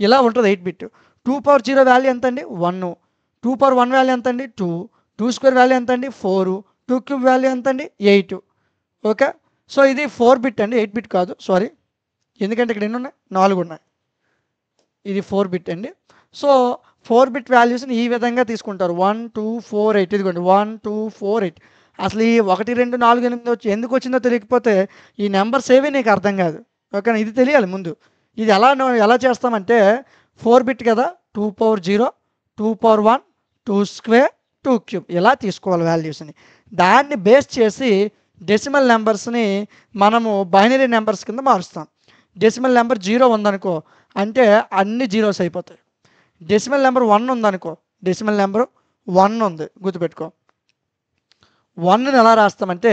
ఇలా ఉంటుంది 8 బిట్. 2 పవర్ 0 వాల్యూ ఎంత అండి 1, 2 పవర్ 1 వాల్యూ ఎంత అండి 2, 2 స్క్వేర్ వాల్యూ ఎంత అండి 4, 2 క్యూబ్ వాల్యూ ఎంత అండి 8. ఓకే. సో ఇది 4 బిట్ అండి, 8 బిట్ కాదు, సారీ. ఎందుకంటే ఇక్కడ ఎన్ని ఉన్నాయి, 4 ఉన్నాయి. ఇది 4 బిట్ అండి. సో 4 బిట్ వాల్యూస్ని ఈ విధంగా తీసుకుంటారు. 1 2 4 8, ఇదిగోండి 1 2 4 8. అసలు ఈ 1 2 4 8 వచ్చి ఎందుకు వచ్చిందో తెలియకపోతే ఈ నెంబర్స్ ఏవి నీకు అర్థం కాదు. ఓకేనా, ఇది తెలియాలి ముందు. ఇది ఎలా చేస్తామంటే 4 బిట్ కదా, 2 పవర్ 0, 2 పవర్ 1, 2 స్క్వేర్, 2 క్యూబ్ ఇలా తీసుకోవాలి వాల్యూస్ని. దాన్ని బేస్ చేసి డెసిమల్ నెంబర్స్ని మనము బైనరీ నెంబర్స్ కింద మారుస్తాం. డెసిమల్ నెంబర్ 0 ఉందనుకో అంటే అన్ని జీరోస్ అయిపోతాయి. డెసిమల్ నెంబర్ 1 ఉందనుకో, డెసిమల్ నెంబర్ 1 ఉంది గుర్తుపెట్టుకో. 1ని ఎలా రాస్తామంటే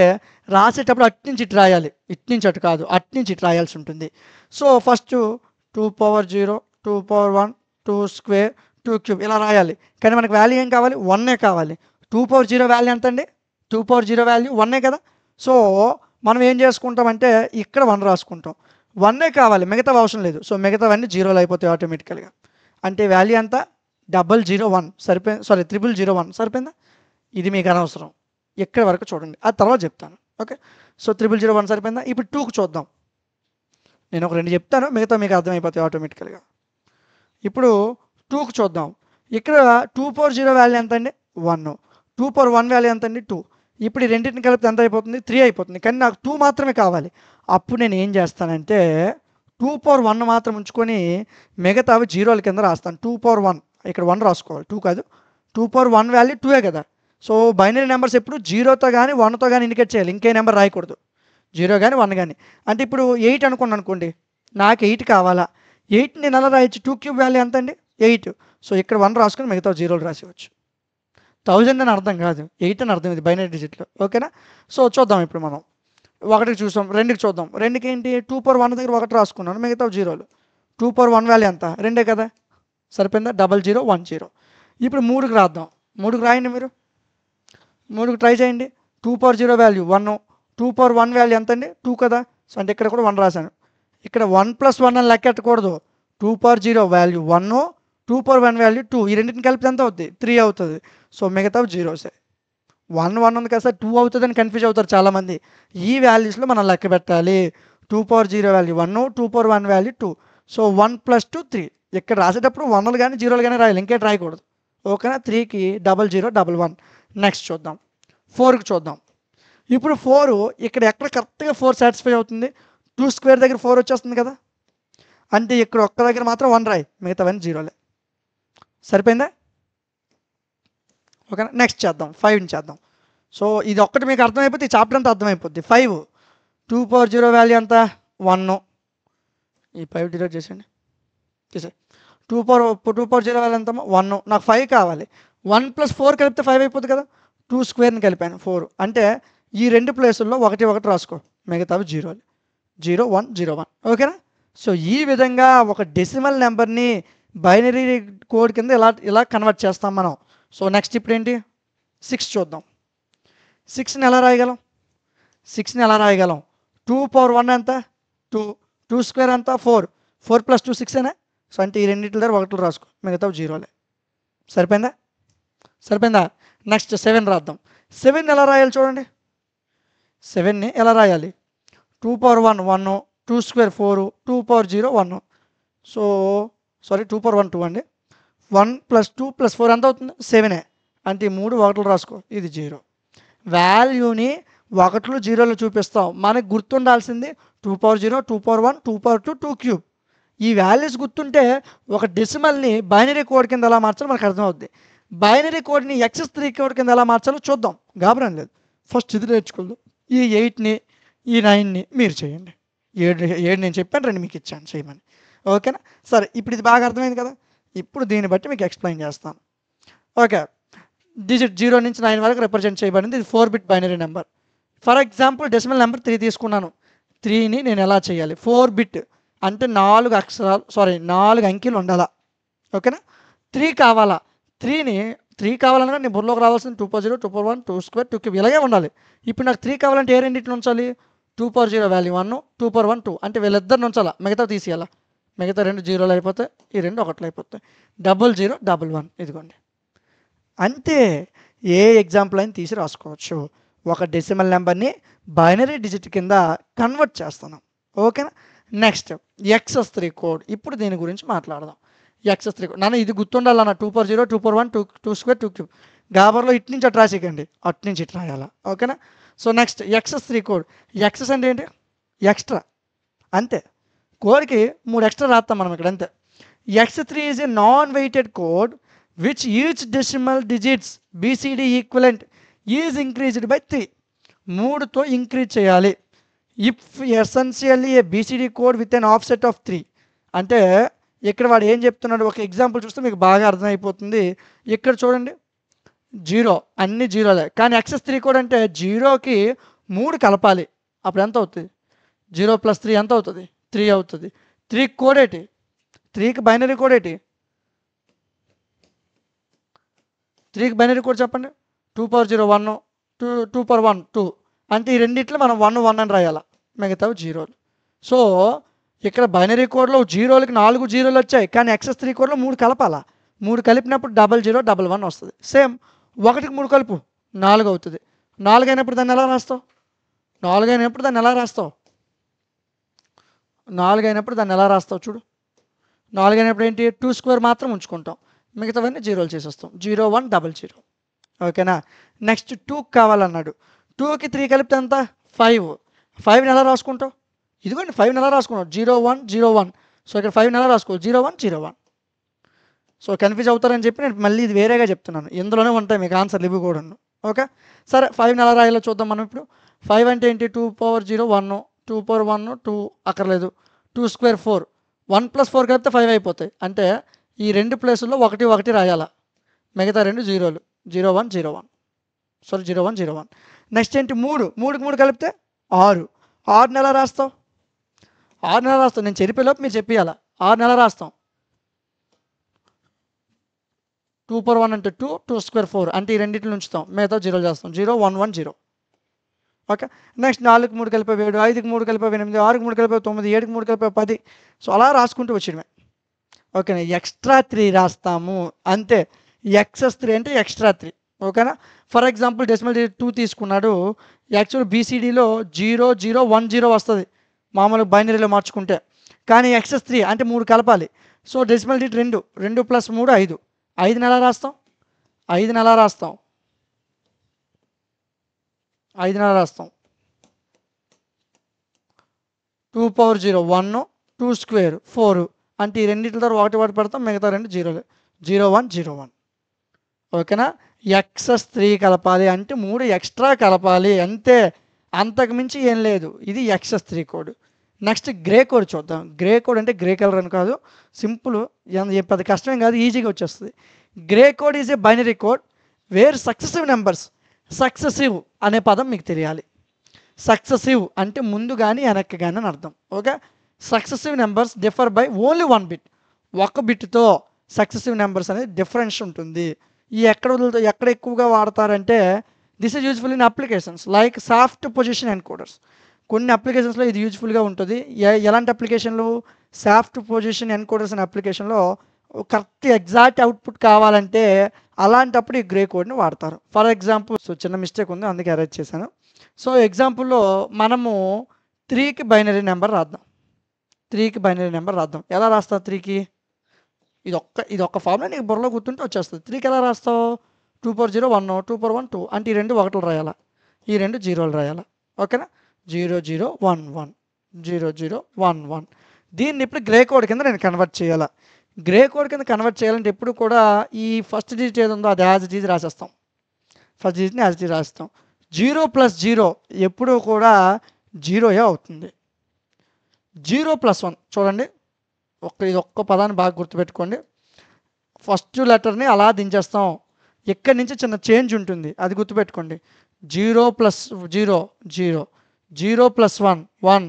రాసేటప్పుడు అటు నుంచి ఇటు రాయాలి, ఇటు నుంచి అటు కాదు, అటు నుంచి ఇటు రాయాల్సి ఉంటుంది. So first 2 power 0, 2 power 1, 2 square, 2 cube ఇలా రాయాలి. కానీ మనకు వాల్యూ ఏం కావాలి, 1 కావాలి. 2 పవర్ 0 వాల్యూ ఎంత అండి, 2 పవర్ 0 వాల్యూ 1 కదా. సో మనం ఏం చేసుకుంటామంటే ఇక్కడ 1 రాసుకుంటాం. 1 కావాలి, మిగతా అవసరం లేదు. సో మిగతావన్నీ జీరోలు అయిపోతాయి ఆటోమేటికల్గా. అంటే వాల్యూ ఎంత 001 సరిపోయింది, సారీ 0001 సరిపోయిందా. ఇది మీకు అనవసరం, ఎక్కడి వరకు చూడండి, ఆ తర్వాత చెప్తాను. ఓకే. సో 0001 సరిపోయిందా. ఇప్పుడు 2కు చూద్దాం. నేను ఒక 2 చెప్తాను, మిగతా మీకు అర్థమైపోతాయి ఆటోమేటికల్గా. ఇప్పుడు 2కు చూద్దాం. ఇక్కడ 2 పవర్ 0 వాల్యూ ఎంత అండి 1, 2 పవర్ 1 వాల్యూ ఎంత అండి 2. ఇప్పుడు ఈ రెండింటిని కలిపితే ఎంత అయిపోతుంది 3 అయిపోతుంది. కానీ నాకు 2 మాత్రమే కావాలి. అప్పుడు నేను ఏం చేస్తానంటే 2 పవర్ 1 మాత్రం ఉంచుకొని మిగతావి జీరోల కింద రాస్తాను. 2 పవర్ 1 ఇక్కడ 1 రాసుకోవాలి, 2 కాదు. 2 పవర్ 1 వాల్యూ 2 కదా. సో బైనరీ నెంబర్స్ ఎప్పుడు 0తో కానీ 1తో కానీ ఇండికేట్ చేయాలి, ఇంకే నెంబర్ రాయకూడదు. 0 కానీ 1 కానీ. అంటే ఇప్పుడు 8 అనుకున్నాను అనుకోండి, నాకు 8 కావాలా. 8 నేను ఎలా రాయొచ్చు, 2 క్యూబ్ వాల్యూ ఎంత అండి 8. సో ఇక్కడ 1 రాసుకొని మిగతా జీరోలు రాసేవచ్చు. 1000 అని అర్థం కాదు, 8 అని అర్థం ఇది బైనరీ డిజిట్లో. ఓకేనా. సో చూద్దాం ఇప్పుడు మనం 1కి చూసాం, 2కి చూద్దాం. 2కి ఏంటి 2 పవర్ 1 దగ్గర 1 రాసుకున్నాను, మిగతా జీరోలు. 2 పవర్ 1 వాల్యూ ఎంత 2 కదా, సరిపోయిందా 0010. ఇప్పుడు 3కి రాద్దాం. 3కి రాయండి మీరు, 3కి ట్రై చేయండి. 2 పవర్ 0 వాల్యూ 1, 2 పవర్ 1 వాల్యూ ఎంత అండి 2 కదా. సో అంటే ఇక్కడ కూడా 1 రాశాను. ఇక్కడ 1 + 1 అని లెక్కెట్టకూడదు. 2 పవర్ 0 వాల్యూ 1, 2 పవర్ 1 వాల్యూ 2, ఈ రెండింటిని కలిపితే ఎంత అవుతుంది 3 అవుతుంది. సో మిగతావి జీరోసే. 1 ఉంది కదా సార్ 2 అవుతుందని కన్ఫ్యూజ్ అవుతారు చాలామంది. ఈ వాల్యూస్లో మనం లెక్క పెట్టాలి. 2 power 0 value 1, 2 power 1 value 2. So 1 + 2 3. ఇక్కడ రాసేటప్పుడు 1లు కానీ 0లు కానీ రాయాలి, ఇంకేం రాయకూడదు. ఓకేనా. 3కి 0011. నెక్స్ట్ చూద్దాం, 4కి చూద్దాం. ఇప్పుడు 4 ఇక్కడ ఎక్కడ కరెక్ట్గా 4 సాటిస్ఫై అవుతుంది, 2 స్క్వేర్ దగ్గర 4 వచ్చేస్తుంది కదా. అంటే ఇక్కడ ఒక్క దగ్గర మాత్రం 1 రాయి, మిగతావన్నీ జీరోలే. సరిపోయిందా. ఓకేనా. నెక్స్ట్ చేద్దాం, 5ని చేద్దాం. సో ఇది ఒక్కటి మీకు అర్థమైపోతే ఈ చాప్టర్ అంతా అర్థమైపోద్ది. 5 2 పవర్ 0 వాల్యూ ఎంత 1, ఈ 5 డిలీట్ చేసేయండి, చేసే. 2 పవర్ 0 వాల్యూ ఎంత 1, నాకు 5 కావాలి. 1 + 4 కలిపితే 5 అయిపోతుంది కదా. 2 స్క్వేర్ని కలిపాను 4, అంటే ఈ రెండు ప్లేసుల్లో 1 1 రాసుకో, మిగతావి జీరోలు. 0101. ఓకేనా. సో ఈ విధంగా ఒక డెసిమల్ నెంబర్ని బైనరీ కోడ్ కింద ఇలా కన్వర్ట్ చేస్తాం మనం. సో నెక్స్ట్ ఇప్పుడు ఏంటి 6 చూద్దాం. 6ని ఎలా రాయగలం, 2 పవర్ 1 ఎంత 2, 2 స్క్వేర్ అంతా 4, 4 + 2 6 సో అంటే ఈ రెండింటి దగ్గర ఒకటి రాసుకో, మిగతా జీరోలే. సరిపోయిందా? సరిపోయిందా? నెక్స్ట్ 7 రాద్దాం. 7 ఎలా రాయాలి చూడండి. 7ని ఎలా రాయాలి? 2 power 1 1, 2 square 4, 2 power 0 1. So sorry 2 power 1 2 అండి. 1 + 2 + 4 ఎంత అవుతుంది? 7 అంటే ఈ 3 ఒకట్లు రాసుకో, ఇది 0. వాల్యూని ఒకట్లు జీరోలు చూపిస్తాం. మనకు గుర్తుండాల్సింది 2 పవర్ 0, 2 పవర్ 1, 2 పవర్ 2, 2 క్యూబ్. ఈ వాల్యూస్ గుర్తుంటే ఒక డెసిమల్ని బైనరీ కోడ్ కింద ఎలా మార్చాలో మనకు అర్థమవుద్ది. బైనరీ కోడ్ని XS3 కోడ్ కింద ఎలా మార్చాలో చూద్దాం, గాబరం లేదు. ఫస్ట్ ఇది నేర్చుకుందాం. ఈ 8ని ఈ 9ని మీరు చేయండి. 7 నేను చెప్పాను, 2 మీకు ఇచ్చాను చేయమని. ఓకేనా? సరే, ఇప్పుడు ఇది బాగా అర్థమైంది కదా. ఇప్పుడు దీన్ని బట్టి మీకు ఎక్స్ప్లెయిన్ చేస్తాను. ఓకే, డిజిట్ 0 నుంచి 9 వరకు రిప్రజెంట్ చేయబడింది. ఇది 4 bit binary number. For example decimal number 3 తీసుకున్నాను. 3ని నేను ఎలా చేయాలి? 4 బిట్ అంటే 4 అక్షరాలు, సారీ 4 అంకెలు ఉండాలా. ఓకేనా? 3 కావాలా? 3 కావాలన్నా నేను బుర్రలోకి రావాల్సింది 2 పవర్ 0, 2 పవర్ 1, 2 స్క్వేర్, 2 క్యూబ్ ఇలాగే ఉండాలి. ఇప్పుడు నాకు 3 కావాలంటే ఏ రెండింటిని ఉంచాలి? 2 పవర్ 0 వాల్యూ 1, 2 పవర్ 1 2 అంటే వీళ్ళిద్దరిని ఉంచాలా, మిగతా తీసేయాలా. మిగతా 2 జీరోలు అయిపోతాయి, ఈ 2 ఒకట్లు అయిపోతాయి. 0 0 1 1 ఇదిగోండి. అంతే. ఏ ఎగ్జాంపుల్ అయినా తీసి రాసుకోవచ్చు. ఒక డెసిమల్ నెంబర్ని బైనరీ డిజిట్ కింద కన్వర్ట్ చేస్తున్నాం. ఓకేనా? Next XS3 code. ఇప్పుడు దీని గురించి మాట్లాడదాం. XS3 కోడ్ నాన్న ఇది గుర్తుండాలన్న 2 పవర్ 0, 2 పవర్ 1, 2 స్క్వేర్, 2 క్యూబ్. గాబర్లో ఇటు నుంచి అటు రాసేకండి, అటు నుంచి ఇటు రాయాలా. ఓకేనా? So next XS3 code. XS అంటే ఏంటి? ఎక్స్ట్రా, అంతే. కోడ్కి 3 ఎక్స్ట్రా రాస్తాం మనం ఇక్కడ, అంతే. X3 is a non weighted code which each decimal digits BCD equivalent is increased by 3. 3తో increase చేయాలి. If essentially A BCD code with an offset of 3 అంటే ఇక్కడ వాడు ఏం చెప్తున్నాడు, ఒక ఎగ్జాంపుల్ చూస్తే మీకు బాగా అర్థమైపోతుంది. ఇక్కడ చూడండి, 0 అన్ని జీరోలే, కానీ XS3 కోడ్ అంటే 0కి 3 కలపాలి. అప్పుడు ఎంత అవుతుంది? 0 + 3 ఎంత అవుతుంది? 3 అవుతుంది. 3 కోడ్ ఏంటి? 3కి బైనరీ కోడ్ ఏంటి? 3కి బైనరీ కోడ్ చెప్పండి. 2 పవర్ 0 1, 2 పవర్ 1 2 అంటే ఈ రెండిట్లో మనం 1 1 అని రాయాలా, మిగతావి జీరోలు. సో ఇక్కడ బైనరీ కోడ్లో జీరోలకి 4 జీరోలు వచ్చాయి, కానీ XS3 కోడ్లో 3 కలపాలా. 3 కలిపినప్పుడు 0 0 1 1 వస్తుంది. సేమ్ 1కి 3 కలుపు 4 అవుతుంది. 4 అయినప్పుడు దాన్ని ఎలా రాస్తావు? 4 అయినప్పుడు దాన్ని ఎలా రాస్తావు? 4 అయినప్పుడు దాన్ని ఎలా రాస్తావు చూడు. 4 అయినప్పుడు ఏంటి? 2 స్క్వేర్ మాత్రం ఉంచుకుంటాం, మిగతావన్నీ జీరోలు చేసేస్తాం. 0 1 0 0. ఓకేనా? నెక్స్ట్ 2 కావాలన్నాడు. 2కి 3 కలిపితే ఎంత? 5. 5ని ఎలా రాసుకుంటావు? ఇదిగోండి 5ని ఎలా రాసుకున్నావు? 0 1 0 1. సో ఇక్కడ 5ని ఎలా రాసుకో? 0 1 0 1. సో కన్ఫ్యూజ్ అవుతారని చెప్పి నేను మళ్ళీ ఇది వేరేగా చెప్తున్నాను. ఇందులోనే ఉంటాయి మీకు ఆన్సర్లు ఇవి కూడా. ఓకే, సరే 5ని ఎలా రాయాలో చూద్దాం మనం ఇప్పుడు. 5 అంటే ఏంటి? 2 పవర్ 0 1, 2 పవర్ 1 2 అక్కర్లేదు, 2 స్క్వేర్ 4, 1 + 4 కలిపితే 5 అయిపోతాయి. అంటే ఈ 2 ప్లేసుల్లో 1 1 రాయాలా, మిగతా 2 జీరోలు. 0 1 0 1, సారీ 0 1 0 1. నెక్స్ట్ ఏంటి? 3కి 3 కలిపితే 6. 6ని ఎలా రాస్తావు? 6ని ఎలా రాస్తావు? నేను చెప్పేలోపు మీరు చెప్పేయాలా. 6ని ఎలా రాస్తాం? 2 పవర్ 1 అంటే 2, 2 స్క్వేర్ 4 అంటే ఈ రెండింటిని ఉంచుతాం, మిగతా జీరోలు చేస్తాం. 0 1 1 0. ఓకే, నెక్స్ట్ 4కి 3 కలిపి 7, 5కి 3 కలిపి 8, 6కి 3 కలిపి 9, 7కి 3 కలిపి 10. సో అలా రాసుకుంటూ వచ్చేయడమే. ఓకేనా? ఎక్స్ట్రా 3 రాస్తాము, అంతే. XS3 అంటే ఎక్స్ట్రా 3. ఓకేనా? ఫర్ ఎగ్జాంపుల్ డెసిమల్ డిజిట్ 2 తీసుకున్నాడు. యాక్చువల్ BCDలో 0 0 1 0 వస్తుంది మామూలు బైనరీలో మార్చుకుంటే, కానీ XS3 అంటే 3 కలపాలి. So decimal digit 2, 2 + 3 5. 5ని ఎలా రాస్తాం? 5ని ఎలా రాస్తాం? 5ని ఎలా రాస్తాం? 2 పవర్ 0 1, 2 స్క్వేర్ 4 అంటే ఈ రెండింటి ద్వారా 1 1 పెడతాం, మిగతా 2 జీరోలు. 0 1 0 1. ఓకేనా? XS3 కలపాలి అంటే 3 ఎక్స్ట్రా కలపాలి, అంతే. అంతకు మించి ఏం లేదు. ఇది XS3 కోడ్. నెక్స్ట్ గ్రే కోడ్ చూద్దాం. గ్రే కోడ్ అంటే గ్రే కలర్ అని కాదు, సింపుల్, పెద్ద కష్టమేం కాదు, ఈజీగా వచ్చేస్తుంది. Gray code is a binary code where successive numbers. Successive అనే పదం మీకు తెలియాలి. సక్సెసివ్ అంటే ముందు కానీ వెనక్కి కానీ అని అర్థం. Okay, successive numbers differ by only 1 bit. 1 బిట్తో సక్సెసివ్ నెంబర్స్ అనేది డిఫరెన్స్ ఉంటుంది. ఈ ఎక్కడ ఎక్కువగా వాడతారంటే this is useful in applications like shaft position encoders. కొన్ని అప్లికేషన్స్లో ఇది యూజ్ఫుల్గా ఉంటుంది. ఎలాంటి అప్లికేషన్లు? సాఫ్ట్ పొజిషన్ ఎన్కోడర్స్ అనే అప్లికేషన్లో కరెక్ట్ ఎగ్జాక్ట్ అవుట్పుట్ కావాలంటే అలాంటప్పుడు ఈ గ్రే కోడ్ని వాడతారు. ఫర్ ఎగ్జాంపుల్ చిన్న మిస్టేక్ ఉంది, అందుకే అరేంజ్ చేశాను. సో ఎగ్జాంపుల్లో మనము 3కి బైనరీ నెంబర్ రాద్దాం. 3కి బైనరీ నెంబర్ రాద్దాం. ఎలా రాస్తావు 3కి? ఇది ఒక్క ఫార్ములా నీకు బుర్రలో గుర్తుంటే వచ్చేస్తుంది. 3కి ఎలా రాస్తావు? 2 పవర్ 0 1, 2 పవర్ 1 2. అంటే ఈ 2 1లు రాయాలా, ఈ 2 0లు రాయాలా. ఓకేనా? 0 0 1 1 0 0 1 1. దీన్ని ఇప్పుడు గ్రే కోడ్ కింద నేను కన్వర్ట్ చేయాలా. గ్రే కోడ్ కింద కన్వర్ట్ చేయాలంటే ఎప్పుడు కూడా ఈ ఫస్ట్ డిజిట్ ఏది ఉందో అది యాజ్ ఇట్ ఈజ్ రాసేస్తాం. ఫస్ట్ డిజిట్ని యాజ్ ఇట్ ఈజ్ రాస్తాం. 0 + 0 ఎప్పుడూ కూడా 0 అవుతుంది. 0 + 1 చూడండి, ఇది ఒక్క పదాన్ని బాగా గుర్తుపెట్టుకోండి. ఫస్ట్ లెటర్ని అలా దించేస్తాం. ఇక్కడి నుంచి చిన్న చేంజ్ ఉంటుంది, అది గుర్తుపెట్టుకోండి. 0 + 0 0, 0 + 1 1,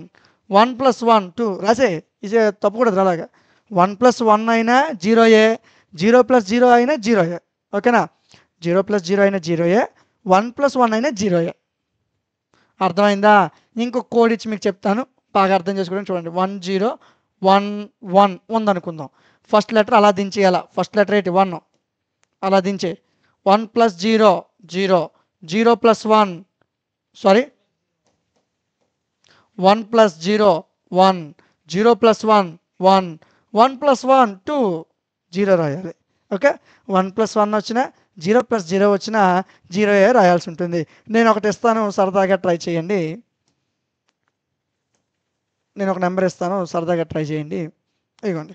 1 + 1 2 రాసే. ఇది తప్పకూడదు అలాగా. 1 + 1 అయినా 0ఏ, 0 + 0 అయినా 0ఏ. ఓకేనా? 0 + 0 అయినా 0ఏ, 1 + 1 అయినా 0ఏ. అర్థమైందా? ఇంకొక కోడ్ ఇచ్చి మీకు చెప్తాను, బాగా అర్థం చేసుకోవడానికి చూడండి. 1 0 1 1 ఉందనుకుందాం. ఫస్ట్ లెటర్ అలా దించేయాల. ఫస్ట్ లెటర్ ఏంటి? 1. అలా దించే. 1 + 0 0, 0 + 1 సారీ 1 + 0 1, 0 + 1 1, 1 + 1 2 0 రాయాలి. ఓకే? 1 + 1 వచ్చినా 0 + 0 వచ్చినా 0ఏ రాయాల్సి ఉంటుంది. నేను ఒకటి ఇస్తాను, సరదాగా ట్రై చేయండి. నేను ఒక నెంబర్ ఇస్తాను, సరదాగా ట్రై చేయండి. ఇదిగోండి,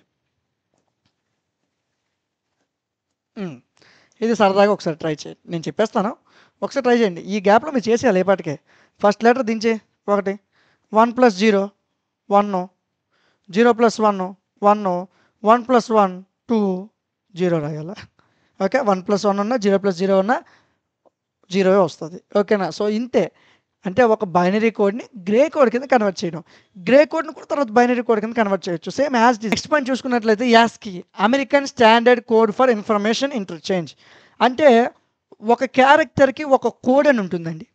ఇది సరదాగా ఒకసారి ట్రై చేయండి. నేను చెప్పేస్తాను, ఒకసారి ట్రై చేయండి. ఈ గ్యాప్లో మీరు చేసేయాలి ఏ పాటికే. ఫస్ట్ లెటర్ దించే 1, 1 + 0 1, 0 + 1 1, 1 + 1 2 0 రాయాలి. ఓకే? 1 + 1 ఉన్నా 0 + 0 ఉన్నా 0 వస్తుంది. ఓకేనా? సో ఇంతే. అంటే ఒక బైనరీ కోడ్ని గ్రే కోడ్ కింద కన్వర్ట్ చేయడం. గ్రే కోడ్ని కూడా తర్వాత బైనరీ కోడ్ కింద కన్వర్ట్ చేయొచ్చు. Same as it is. Next point చూసుకున్నట్లయితే ASCII, American standard code for information interchange. అంటే ఒక క్యారెక్టర్కి ఒక కోడ్ అని ఉంటుందండి.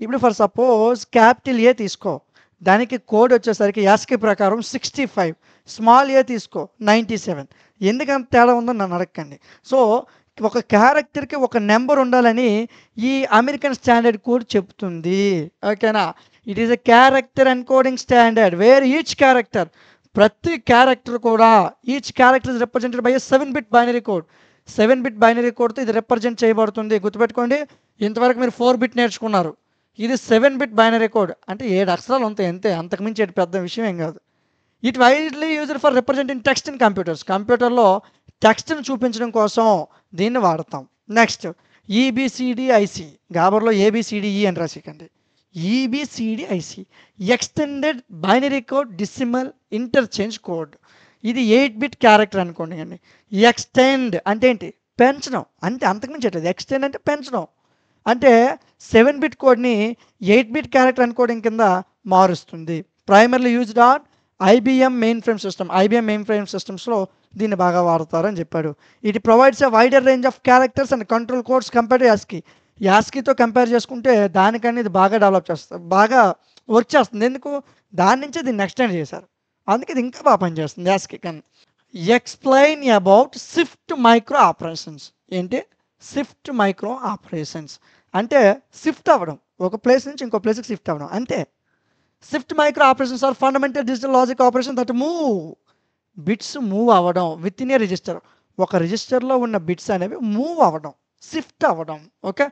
ఇప్పుడు ఫర్ సపోజ్ క్యాపిటల్ ఏ తీసుకో, దానికి కోడ్ వచ్చేసరికి యాస్కీ ప్రకారం 65. స్మాల్ ఏ తీసుకో 97. ఎందుకంత తేడా ఉందో నన్ను అడగండి. సో ఒక క్యారెక్టర్కి ఒక నెంబర్ ఉండాలని ఈ అమెరికన్ స్టాండర్డ్ కోడ్ చెప్తుంది. ఓకేనా? It is a character encoding standard wear each character, ప్రతి క్యారెక్టర్ కూడా each character is represented by 7-bit binary code. 7-bit binary కోడ్తో ఇది రిప్రజెంట్ చేయబడుతుంది. గుర్తుపెట్టుకోండి, ఇంతవరకు మీరు 4-bit నేర్చుకున్నారు, ఇది 7-bit బైనరీ కోడ్. అంటే 7 అక్షరాలు ఉంటాయి అంతే, అంతకుమించి పెద్ద విషయం ఏం కాదు. It widely used for representing text in computers. కంప్యూటర్లో టెక్స్ట్ని చూపించడం కోసం దీన్ని వాడతాం. నెక్స్ట్ ఈబిసిడిఐసి, గాబర్లో ఏబిసిడిఈ అని రాసికండి. EBCDIC extended binary code decimal interchange code. ఇది 8-bit క్యారెక్టర్ అనుకోండి అండి. ఎక్స్టెండ్ అంటే ఏంటి? పెంచడం, అంటే అంతకుమించి ఎట్లేదు. ఎక్స్టెండ్ అంటే పెంచడం. అంటే 7-bit కోడ్ని 8-bit క్యారెక్టర్ ఎన్కోడింగ్ కింద మారుస్తుంది. Primarily used on IBM main frame system. IBM main frame సిస్టమ్స్లో దీన్ని బాగా వాడతారని చెప్పాడు. It provides a wider range of characters and control codes compare to ASCII. యాస్కీతో కంపేర్ చేసుకుంటే దానికన్నా ఇది బాగా డెవలప్ చేస్తుంది, బాగా వర్క్ చేస్తుంది. ఎందుకు? దాని నుంచి దీన్ని ఎక్స్టెండ్ చేశారు, అందుకే ఇది ఇంకా బాగా పనిచేస్తుంది యాస్కీ కన్నా. Explain about shift micro operations. ఏంటి? షిఫ్ట్ మైక్రో ఆపరేషన్స్ అంటే షిఫ్ట్ అవ్వడం, ఒక ప్లేస్ నుంచి ఇంకో ప్లేస్కి షిఫ్ట్ అవ్వడం అంతే. Shift micro operations are fundamental digital logic operation that move. Bits move అవ్వడం విత్ ఇన్ ఏ రిజిస్టర్. ఒక రిజిస్టర్లో ఉన్న బిట్స్ అనేవి మూవ్ అవ్వడం, షిఫ్ట్ అవ్వడం. Okay?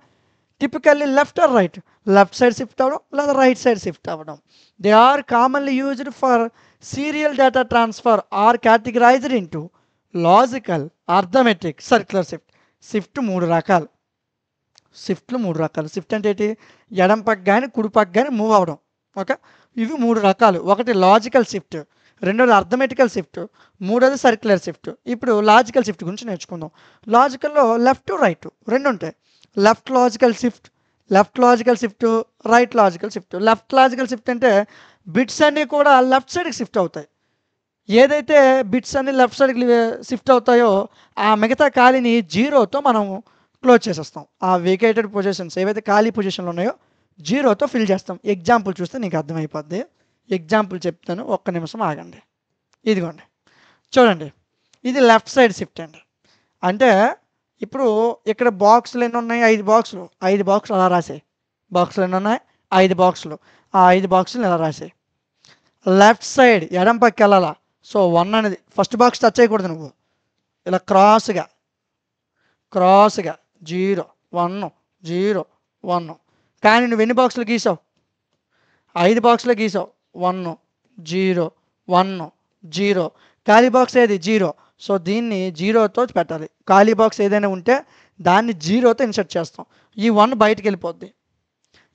Typically left or right, left side shift అవ్వడం లేదా రైట్ సైడ్ షిఫ్ట్ అవ్వడం. They are commonly used for serial data transfer are categorised into logical, arithmetic, circular shift. Shift 3 రకాలు. షిఫ్ట్లు 3 రకాలు. షిఫ్ట్ అంటే ఏంటి? ఎడం పక్క కానీ కుడి పక్క కానీ మూవ్ అవ్వడం. ఓకే? ఇవి 3 రకాలు. ఒకటి లాజికల్ షిఫ్ట్, రెండోది అర్థమెటికల్ షిఫ్ట్, మూడోది సర్క్యులర్ షిఫ్ట్. ఇప్పుడు లాజికల్ షిఫ్ట్ గురించి నేర్చుకుందాం. లాజికల్లో లెఫ్ట్ రైట్ 2 ఉంటాయి. Left logical shift, right logical shift. Left logical shift అంటే బిట్స్ అన్నీ కూడా లెఫ్ట్ సైడ్కి షిఫ్ట్ అవుతాయి. ఏదైతే బిట్స్ అన్ని లెఫ్ట్ సైడ్కి షిఫ్ట్ అవుతాయో ఆ మిగతా ఖాళీని 0తో మనం క్లోజ్ చేసేస్తాం. ఆ వేకేటెడ్ పొజిషన్స్ ఏవైతే ఖాళీ పొజిషన్లు ఉన్నాయో జీరోతో ఫిల్ చేస్తాం. ఎగ్జాంపుల్ చూస్తే నీకు అర్థమైపోద్ది. ఎగ్జాంపుల్ చెప్తాను, ఒక్క నిమిషం ఆగండి. ఇదిగోండి చూడండి, ఇది లెఫ్ట్ సైడ్ షిఫ్ట్ అండి. అంటే ఇప్పుడు ఇక్కడ బాక్సులు ఎన్ని ఉన్నాయి? 5 బాక్సులు. 5 బాక్సులు అలా రాసాయి. బాక్సులు ఎన్ని ఉన్నాయి? 5 బాక్సులు. ఆ 5 బాక్సులు ఇలా రాసాయి. లెఫ్ట్ సైడ్ ఎడం పక్కకి వెళ్ళాలా. సో 1 అనేది ఫస్ట్ బాక్స్ టచ్ చేయకూడదు. నువ్వు ఇలా క్రాస్గా 0 1 0 1. కానీ నువ్వు ఎన్ని బాక్సులు గీసావు? 5 బాక్సులు గీసావు. 1 0 1 0. ఖాళీ బాక్స్ ఏది? 0. సో దీన్ని 0తో పెట్టాలి. ఖాళీ బాక్స్ ఏదైనా ఉంటే దాన్ని 0తో ఇన్సర్ట్ చేస్తాం. ఈ 1 బయటికి వెళ్ళిపోద్ది.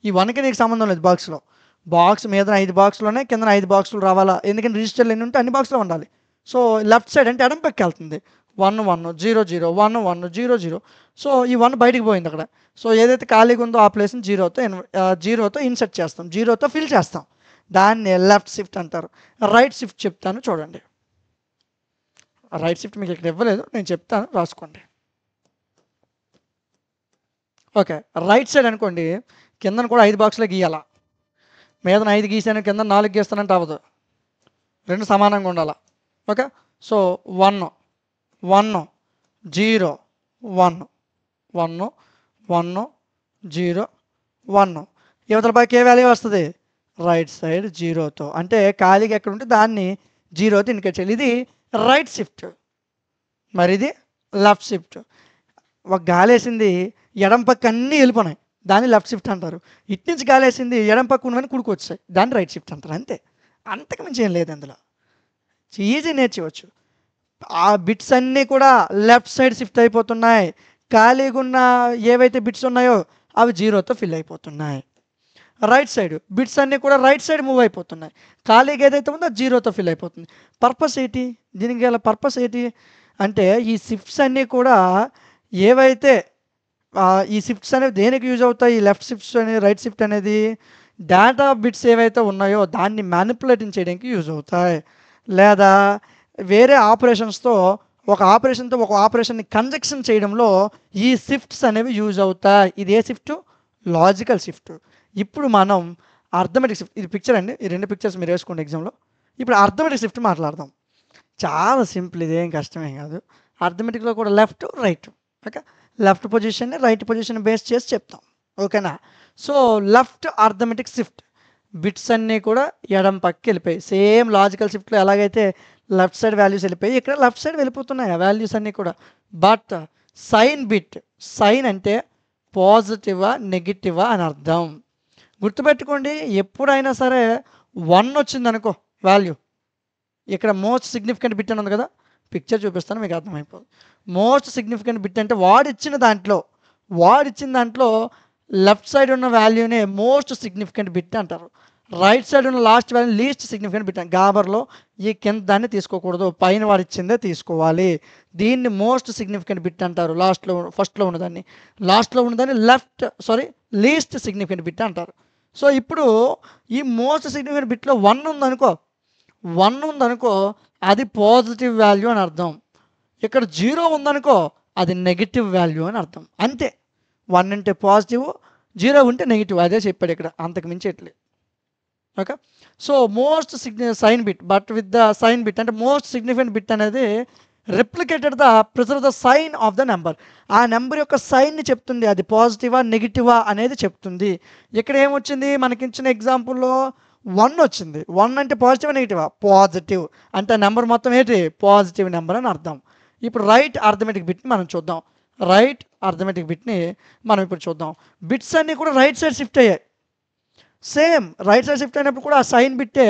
ఈ 1కి నీకు సంబంధం లేదు. బాక్స్లో బాక్స్ మీద 5 బాక్సులోనే కింద 5 బాక్సులు రావాలా? ఎందుకంటే రిజిస్టర్లు ఎన్ని ఉంటే అన్ని బాక్సులో ఉండాలి. సో లెఫ్ట్ సైడ్ అంటే ఎడం పక్కకి వెళ్తుంది. 1 1 0 0 1 1 0 0. సో ఈ 1 బయటికి పోయింది అక్కడ. సో ఏదైతే ఖాళీగా ఉందో ఆ ప్లేస్ని 0తో ఇన్సర్ట్ చేస్తాం. 0తో ఫిల్ చేస్తాం. దాన్ని లెఫ్ట్ షిఫ్ట్ అంటారు. రైట్ షిఫ్ట్ చెప్తాను చూడండి. రైట్ షిఫ్ట్ మీకు ఇక్కడ ఇవ్వలేదు, నేను చెప్తాను, రాసుకోండి. ఓకే, రైట్ సైడ్ అనుకోండి, కిందను కూడా 5 బాక్సులే గీయాలా. మీద 5 గీసాను, కింద 4 గీస్తానంటే అవ్వదు. 2 సమానంగా ఉండాలా. Okay, so 1 1 0 1 1 1 0 1. యువతల పైకి ఏ వాల్యూ వస్తుంది? రైట్ సైడ్ 0తో. అంటే ఖాళీగా ఎక్కడ ఉంటే దాన్ని 0తో ఇండికేట్ చేయాలి. ఇది రైట్ షిఫ్ట్. మరి ఇది లెఫ్ట్ షిఫ్ట్. ఒక గాలేసింది ఎడం పక్క అన్నీ వెళ్ళిపోయినాయి, దాన్ని లెఫ్ట్ షిఫ్ట్ అంటారు. ఇటు నుంచి గాలేసింది ఎడం పక్క ఉన్నవన్నీ కుడికి వచ్చాయి, దాన్ని రైట్ షిఫ్ట్ అంటారు. అంతే, అంతకు మించి ఏం లేదు అందులో. ఈజీ నేర్చుకోవచ్చు. ఆ బిట్స్ అన్నీ కూడా లెఫ్ట్ సైడ్ షిఫ్ట్ అయిపోతున్నాయి. ఖాళీగా ఉన్న ఏవైతే బిట్స్ ఉన్నాయో అవి 0తో ఫిల్ అయిపోతున్నాయి. రైట్ సైడ్ బిట్స్ అన్నీ కూడా రైట్ సైడ్ మూవ్ అయిపోతున్నాయి. ఖాళీగా ఏదైతే ఉందో 0తో ఫిల్ అయిపోతుంది. పర్పస్ ఏంటి? దీనికి గల పర్పస్ ఏంటి అంటే ఈ షిఫ్ట్స్ అన్నీ కూడా ఏవైతే ఈ షిఫ్ట్స్ అనేవి దేనికి యూజ్ అవుతాయి? ఈ లెఫ్ట్ షిఫ్ట్స్ అనేది, రైట్ షిఫ్ట్ అనేది డేటా బిట్స్ ఏవైతే ఉన్నాయో దాన్ని మ్యానిపులేటింగ్ చేయడానికి యూజ్ అవుతాయి. లేదా వేరే ఆపరేషన్స్తో ఒక ఆపరేషన్ని కంజక్షన్ చేయడంలో ఈ షిఫ్ట్స్ అనేవి యూజ్ అవుతాయి. ఇది ఏ షిఫ్ట్? Logical shift. ఇప్పుడు మనం అర్థమెటిక్ షిఫ్ట్, ఇది పిక్చర్ అండి, ఈ 2 పిక్చర్స్ మీరు వేసుకోండి ఎగ్జామ్లో. ఇప్పుడు అర్థమెటిక్ షిఫ్ట్ మాట్లాడదాం. చాలా సింపుల్, ఇదేం కష్టమేం కాదు. అర్థమెటిక్లో కూడా లెఫ్ట్ రైట్. ఓకే, లెఫ్ట్ పొజిషన్ని రైట్ పొజిషన్ బేస్ చేసి చెప్తాం. ఓకేనా? So left arithmetic shift, bits అన్నీ కూడా ఎడం పక్కకి వెళ్ళిపోయి, సేమ్ లాజికల్ షిఫ్ట్లో ఎలాగైతే లెఫ్ట్ సైడ్ వాల్యూస్ వెళ్ళిపోయి ఇక్కడ లెఫ్ట్ సైడ్ వెళ్ళిపోతున్నాయి ఆ వాల్యూస్ అన్నీ కూడా. బట్ సైన్ బిట్, సైన్ అంటే పాజిటివా నెగిటివా అని అర్థం. గుర్తుపెట్టుకోండి, ఎప్పుడైనా సరే 1 వచ్చిందనుకో వాల్యూ, ఇక్కడ మోస్ట్ సిగ్నిఫికెంట్ బిట్ అని ఉంది కదా, పిక్చర్ చూపిస్తాను మీకు అర్థమైపోతుంది. మోస్ట్ సిగ్నిఫికెంట్ బిట్ అంటే వాడిచ్చిన దాంట్లో లెఫ్ట్ సైడ్ ఉన్న వాల్యూనే మోస్ట్ సిగ్నిఫికెంట్ బిట్ అంటారు. రైట్ సైడ్ ఉన్న last value least significant bit. గాబర్లో ఈ కింద దాన్ని తీసుకోకూడదు, పైన వాడిచ్చిందే తీసుకోవాలి. దీన్ని మోస్ట్ సిగ్నిఫికెంట్ బిట్ అంటారు. ఫస్ట్లో ఉన్నదాన్ని లీస్ట్ సిగ్నిఫికెంట్ బిట్ అంటారు. సో ఇప్పుడు ఈ మోస్ట్ సిగ్నిఫికెంట్ బిట్లో 1 ఉందనుకో అది పాజిటివ్ వాల్యూ అని అర్థం. ఇక్కడ 0 ఉందనుకో అది నెగిటివ్ వాల్యూ అని అర్థం. అంతే, 1 ఉంటే పాజిటివ్, 0 ఉంటే నెగిటివ్. అదే చెప్పాడు ఇక్కడ, అంతకు మించి ఎట్లేదు. Okay, so most sign bit, but with the sign bit అంటే మోస్ట్ సిగ్నిఫికెంట్ బిట్ అనేది replicated the preserve the sign of the number. ఆ నెంబర్ యొక్క సైన్ని చెప్తుంది, అది పాజిటివా నెగిటివా అనేది చెప్తుంది. ఇక్కడ ఏమొచ్చింది మనకి ఇచ్చిన ఎగ్జాంపుల్లో? 1 వచ్చింది. 1 అంటే పాజిటివా నెగిటివా? పాజిటివ్. అంటే నెంబర్ మొత్తం ఏంటి? పాజిటివ్ నెంబర్ అని అర్థం. ఇప్పుడు రైట్ అర్థమెటిక్ బిట్ని మనం చూద్దాం. రైట్ అర్థమెటిక్ బిట్ని మనం ఇప్పుడు చూద్దాం. బిట్స్ అన్నీ కూడా రైట్ సైడ్ షిఫ్ట్ అయ్యాయి. సేమ్ రైట్ సైడ్ షిఫ్ట్ అయినప్పుడు కూడా ఆ సైన్ బిట్టే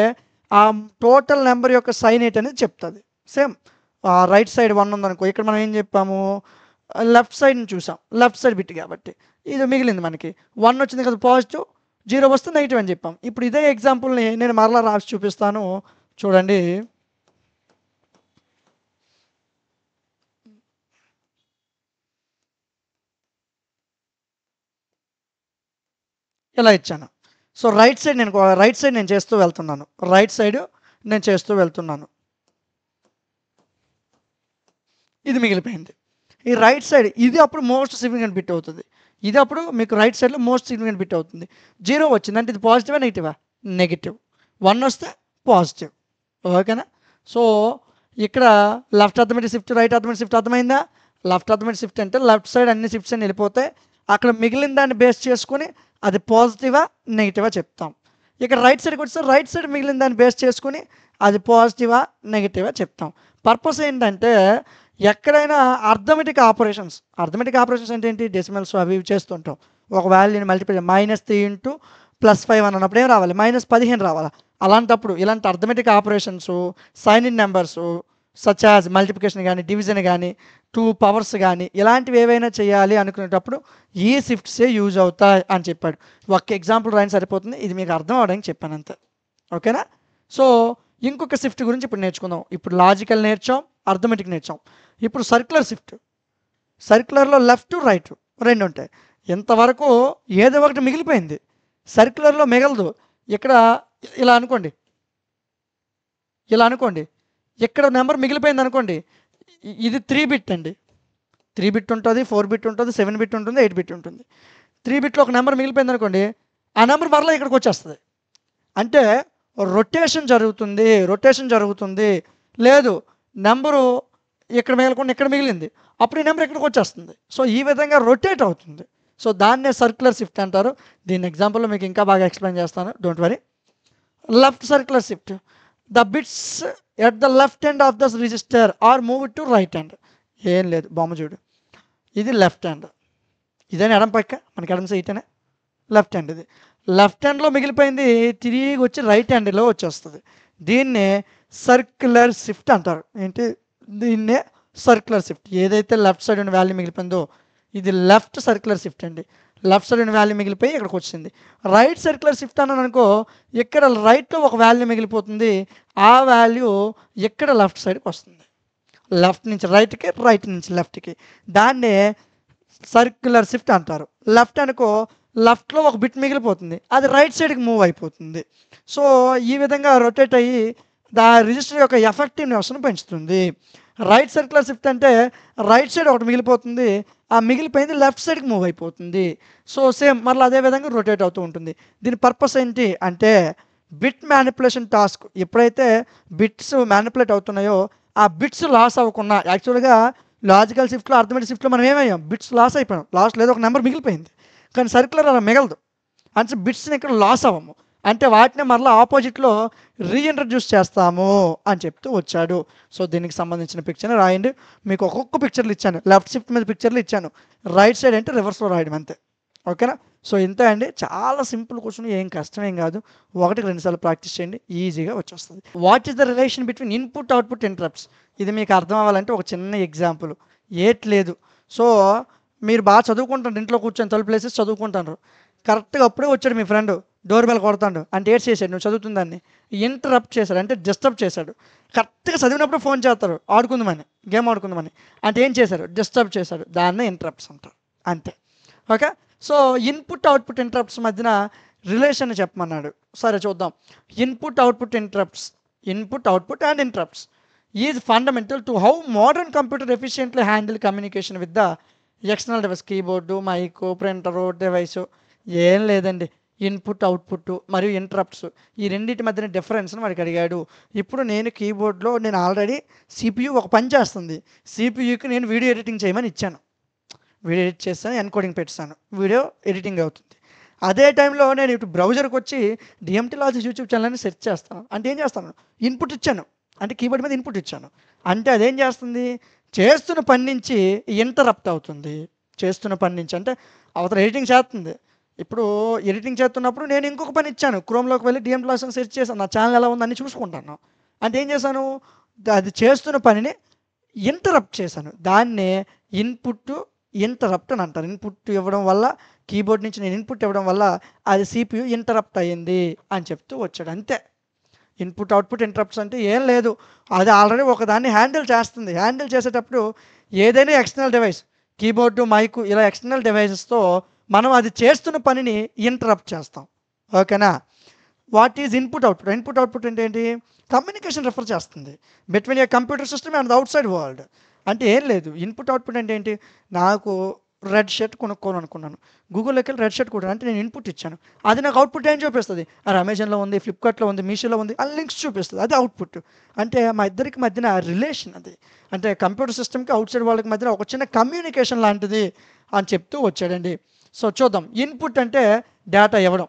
ఆ టోటల్ నెంబర్ యొక్క సైన్ ఏంటి అనేది చెప్తుంది. సేమ్ రైట్ సైడ్ 1 ఉందనుకో, ఇక్కడ మనం ఏం చెప్పాము? లెఫ్ట్ సైడ్ని చూసాం, లెఫ్ట్ సైడ్ బిట్ కాబట్టి ఇది మిగిలింది మనకి. 1 వచ్చింది కదా పాజిటివ్, 0 వస్తే నెగిటివ్ అని చెప్పాం. ఇప్పుడు ఇదే ఎగ్జాంపుల్ని నేను మరలా రాసి చూపిస్తాను చూడండి. ఇలా ఇచ్చాను. సో రైట్ సైడ్ నేను చేస్తూ వెళ్తున్నాను. ఇది మిగిలిపోయింది. ఈ రైట్ సైడ్ ఇది అప్పుడు మోస్ట్ సిగ్నిఫికెంట్ బిట్ అవుతుంది. ఇది అప్పుడు మీకు రైట్ సైడ్లో మోస్ట్ సిగ్నిఫికెంట్ బిట్ అవుతుంది. 0 వచ్చింది అంటే ఇది పాజిటివా నెగిటివా? నెగిటివ్. 1 వస్తే పాజిటివ్. ఓకేనా? సో ఇక్కడ left arithmetic shift, right arithmetic shift అర్థమైందా? లెఫ్ట్ అథమెటిక్ షిఫ్ట్ అంటే లెఫ్ట్ సైడ్ అన్ని షిఫ్ట్స్ అని వెళ్ళిపోతాయి. అక్కడ మిగిలిన దాన్ని బేస్ చేసుకుని అది పాజిటివా నెగిటివా చెప్తాం. ఇక్కడ రైట్ సైడ్కి వస్తే రైట్ సైడ్ మిగిలిన దాన్ని బేస్ చేసుకుని అది పాజిటివా నెగిటివా చెప్తాం. పర్పస్ ఏంటంటే ఎక్కడైనా అర్థమెటిక్ ఆపరేషన్స్ అంటే ఏంటి? డెసిమల్స్ అవి ఇవి చేస్తుంటాం. ఒక వాల్యూని మల్టిప్లై -3 ఇంటూ +5 అని అన్నప్పుడు ఏం రావాలి? -15 రావాలి. అలాంటప్పుడు ఇలాంటి arithmetic operations, sign in numbers such as multiplication కానీ డివిజన్ కానీ 2 పవర్స్ కానీ ఇలాంటివి ఏవైనా చేయాలి అనుకునేటప్పుడు ఈ షిఫ్ట్సే యూజ్ అవుతాయి అని చెప్పాడు. ఒక్క ఎగ్జాంపుల్ రాయని సరిపోతుంది. ఇది మీకు అర్థం అవడానికి చెప్పాను అంతే. ఓకేనా? సో ఇంకొక షిఫ్ట్ గురించి ఇప్పుడు నేర్చుకుందాం. ఇప్పుడు లాజికల్ నేర్చాం, అర్థమెటిక్ నేర్చాం. ఇప్పుడు సర్క్యులర్ షిఫ్ట్. సర్క్యులర్లో లెఫ్ట్ రైట్ 2 ఉంటాయి. ఇంతవరకు ఏదో ఒకటి మిగిలిపోయింది, సర్క్యులర్లో మిగలదు. ఇక్కడ ఇలా అనుకోండి, ఇక్కడ నెంబర్ మిగిలిపోయింది అనుకోండి. ఇది 3 బిట్ అండి. 3 బిట్ ఉంటుంది, 4 బిట్ ఉంటుంది, 7 బిట్ ఉంటుంది, 8 బిట్ ఉంటుంది. 3 బిట్లో ఒక నెంబర్ మిగిలిపోయింది అనుకోండి, ఆ నెంబర్ మరలా ఇక్కడికి వచ్చేస్తుంది. అంటే రొటేషన్ జరుగుతుంది. లేదు, నెంబరు ఇక్కడ మిగలకుండా ఇక్కడ మిగిలింది, అప్పుడు ఈ నెంబర్ ఇక్కడికి వచ్చేస్తుంది. సో ఈ విధంగా రొటేట్ అవుతుంది. సో దాన్నే సర్క్యులర్ షిఫ్ట్ అంటారు. దీని ఎగ్జాంపుల్లో మీకు ఇంకా బాగా ఎక్స్ప్లెయిన్ చేస్తాను, don't worry. Left circular shift, the bits at the left hand of the register are move to right hand. ఏం లేదు, బొమ్మ చూడు, ఇది లెఫ్ట్ హ్యాండ్, ఇదేనా ఎడం పక్క, మనకి ఎడం సైటేనే లెఫ్ట్ హ్యాండ్. ఇది లెఫ్ట్ హ్యాండ్లో మిగిలిపోయింది తిరిగి వచ్చి రైట్ హ్యాండ్లో వచ్చేస్తుంది. దీన్నే సర్క్యులర్ షిఫ్ట్ అంటారు. ఏంటి? దీన్నే సర్క్యులర్ షిఫ్ట్. ఏదైతే లెఫ్ట్ సైడ్ ఉన్న వాల్యూ మిగిలిపోయిందో ఇది లెఫ్ట్ సర్క్యులర్ షిఫ్ట్ అండి. లెఫ్ట్ సైడ్ ఉన్న వాల్యూ మిగిలిపోయి ఇక్కడికి వచ్చింది. రైట్ సర్క్యులర్ షిఫ్ట్ అన్నాను అనుకో, ఇక్కడ రైట్లో ఒక వాల్యూ మిగిలిపోతుంది, ఆ వాల్యూ ఇక్కడ లెఫ్ట్ సైడ్కి వస్తుంది. లెఫ్ట్ నుంచి రైట్కి, రైట్ నుంచి లెఫ్ట్కి. దాన్నే సర్క్యులర్ షిఫ్ట్ అంటారు. లెఫ్ట్ అనుకో, లెఫ్ట్లో ఒక బిట్ మిగిలిపోతుంది, అది రైట్ సైడ్కి మూవ్ అయిపోతుంది. సో ఈ విధంగా రొటేట్ అయ్యి రిజిస్టర్ యొక్క ఎఫెక్టివ్నెస్ను పెంచుతుంది. రైట్ సర్క్యులర్ షిఫ్ట్ అంటే రైట్ సైడ్ ఒకటి మిగిలిపోతుంది, ఆ మిగిలిపోయింది లెఫ్ట్ సైడ్కి మూవ్ అయిపోతుంది. సో సేమ్ మళ్ళీ అదే విధంగా రొటేట్ అవుతూ ఉంటుంది. దీని పర్పస్ ఏంటి అంటే బిట్ మ్యానిపులేషన్ టాస్క్. ఎప్పుడైతే బిట్స్ మ్యానిపులేట్ అవుతున్నాయో ఆ బిట్స్ లాస్ అవ్వకుండా, యాక్చువల్గా లాజికల్ షిఫ్ట్లో, అర్థమెటిక్ షిఫ్ట్లో మనం ఏమయ్యాం? బిట్స్ లాస్ అయిపోయాం. లాస్ లేదు, ఒక నెంబర్ మిగిలిపోయింది. కానీ సర్క్యులర్ అలా మిగలదు. అంటే బిట్స్ని ఇక్కడ లాస్ అవ్వము, అంటే వాటిని మరలా ఆపోజిట్లో రీఇంట్రడ్యూస్ చేస్తాము అని చెప్తూ వచ్చాడు. సో దీనికి సంబంధించిన పిక్చర్ని రాయండి. మీకు ఒక్కొక్క పిక్చర్లు ఇచ్చాను, లెఫ్ట్ షిఫ్ట్ మీద పిక్చర్లు ఇచ్చాను, రైట్ సైడ్ అంటే రివర్స్లో రాయడం అంతే. ఓకేనా? సో ఇంతే అండి, చాలా సింపుల్ క్వశ్చన్, ఏం కష్టమేం కాదు. 1-2 సార్లు ప్రాక్టీస్ చేయండి, ఈజీగా వచ్చేస్తుంది. What is the relation between input output interrupts? ఇది మీకు అర్థం అవ్వాలంటే ఒక చిన్న ఎగ్జాంపుల్. లేదు, సో మీరు బాగా చదువుకుంటారు, ఇంట్లో కూర్చొని తలుపు ప్లేసెస్ చదువుకుంటారు. కరెక్ట్గా అప్పుడే వచ్చాడు మీ ఫ్రెండ్, డోర్ బెల్ కొడతాడు అంటే ఏడ్ చేశాడు, నువ్వు చదువుతుందాన్ని ఇంటరప్ట్ చేశాడు, అంటే డిస్టర్బ్ చేశాడు. కరెక్ట్గా చదివినప్పుడు ఫోన్ చేస్తారు, ఆడుకుందామని, గేమ్ ఆడుకుందామని, అంటే ఏం చేశారు? డిస్టర్బ్ చేశాడు. దాన్నే ఇంటరప్ట్స్ అంటారు, అంతే. Okay? So input output interrupts మధ్యన రిలేషన్ చెప్పమన్నాడు. సరే చూద్దాం. Input output and interrupts is fundamental to how modern computer efficiently handle communication with the external device, keyboard, mic, printer, device. ఏం లేదండి, ఇన్పుట్ అవుట్పుట్ మరియు ఇంటరప్ట్స్ ఈ రెండింటి మధ్యన డిఫరెన్స్ని వాడికి అడిగాడు. ఇప్పుడు నేను కీబోర్డ్లో నేను ఆల్రెడీ CPU ఒక పని చేస్తుంది, CPUకి నేను వీడియో ఎడిటింగ్ చేయమని ఇచ్చాను, వీడియో ఎడిట్ చేస్తాను, ఎన్కోడింగ్ పెట్టాను, వీడియో ఎడిటింగ్ అవుతుంది. అదే టైంలో నేను ఇటు బ్రౌజర్కి వచ్చి DMT లాజిక్స్ యూట్యూబ్ ఛానల్ని సెర్చ్ చేస్తాను. అంటే ఏం చేస్తాను? ఇన్పుట్ ఇచ్చాను, అంటే కీబోర్డ్ మీద ఇన్పుట్ ఇచ్చాను, అంటే అదేం చేస్తుంది? చేస్తున్న పని నుంచి ఇంటరప్ట్ అవుతుంది. చేస్తున్న పని నుంచి అంటే అవతల ఎడిటింగ్ చేస్తుంది. ఇప్పుడు ఎడిటింగ్ చేస్తున్నప్పుడు నేను ఇంకొక పని ఇచ్చాను, క్రోమ్లోకి వెళ్ళి DMT లాజిక్స్ సెర్చ్ చేశాను, నా ఛానల్ ఎలా ఉందని చూసుకుంటాను. అంటే ఏం చేశాను? అది చేస్తున్న పనిని ఇంటరప్ట్ చేశాను. దాన్నే ఇన్పుట్ ఇంటరప్ట్ అని అంటారు. ఇన్పుట్ ఇవ్వడం వల్ల, కీబోర్డ్ నుంచి నేను ఇన్పుట్ ఇవ్వడం వల్ల అది CPU ఇంటరప్ట్ అయ్యింది అని చెప్తూ వచ్చాడు, అంతే. ఇన్పుట్ అవుట్పుట్ ఇంటరప్ట్స్ అంటే ఏం లేదు, అది ఆల్రెడీ ఒకదాన్ని హ్యాండిల్ చేస్తుంది. హ్యాండిల్ చేసేటప్పుడు ఏదైనా ఎక్స్టర్నల్ డివైస్, కీబోర్డు, మైకు, ఇలా ఎక్స్టర్నల్ డివైసెస్తో మనం అది చేస్తున్న పనిని ఇంటరప్ట్ చేస్తాం. ఓకేనా? What is input output? Input output అంటే ఏంటి? కమ్యూనికేషన్ రిఫర్ చేస్తుంది between A computer system and the out side world. అంటే ఏం లేదు, ఇన్పుట్ అవుట్పుట్ అంటే ఏంటి? నాకు రెడ్ షర్ట్ కొనుక్కోవాలనుకున్నాను. గూగుల్‌లోకి వెళ్ళి రెడ్ షర్ట్ కొట్టాను. అంటే నేను ఇన్పుట్ ఇచ్చాను. అది నాకు అవుట్‌పుట్ ఏం చూపిస్తది? అమెజాన్‌లో ఉంది, ఫ్లిప్‌కార్ట్‌లో ఉంది, మీషోలో ఉంది అని లింక్స్ చూపిస్తది. అది అవుట్‌పుట్. అంటే మా ఇద్దరికి మధ్యన రిలేషన్ అది. అంటే కంప్యూటర్ సిస్టమ్‌కి అవుట్ సైడ్ వాళ్ళకి మధ్యన ఒక చిన్న కమ్యూనికేషన్ లాంటిది అని చెప్తూ వచ్చాడండి. సో చూద్దాం. ఇన్పుట్ అంటే డేటా ఇవ్వడం.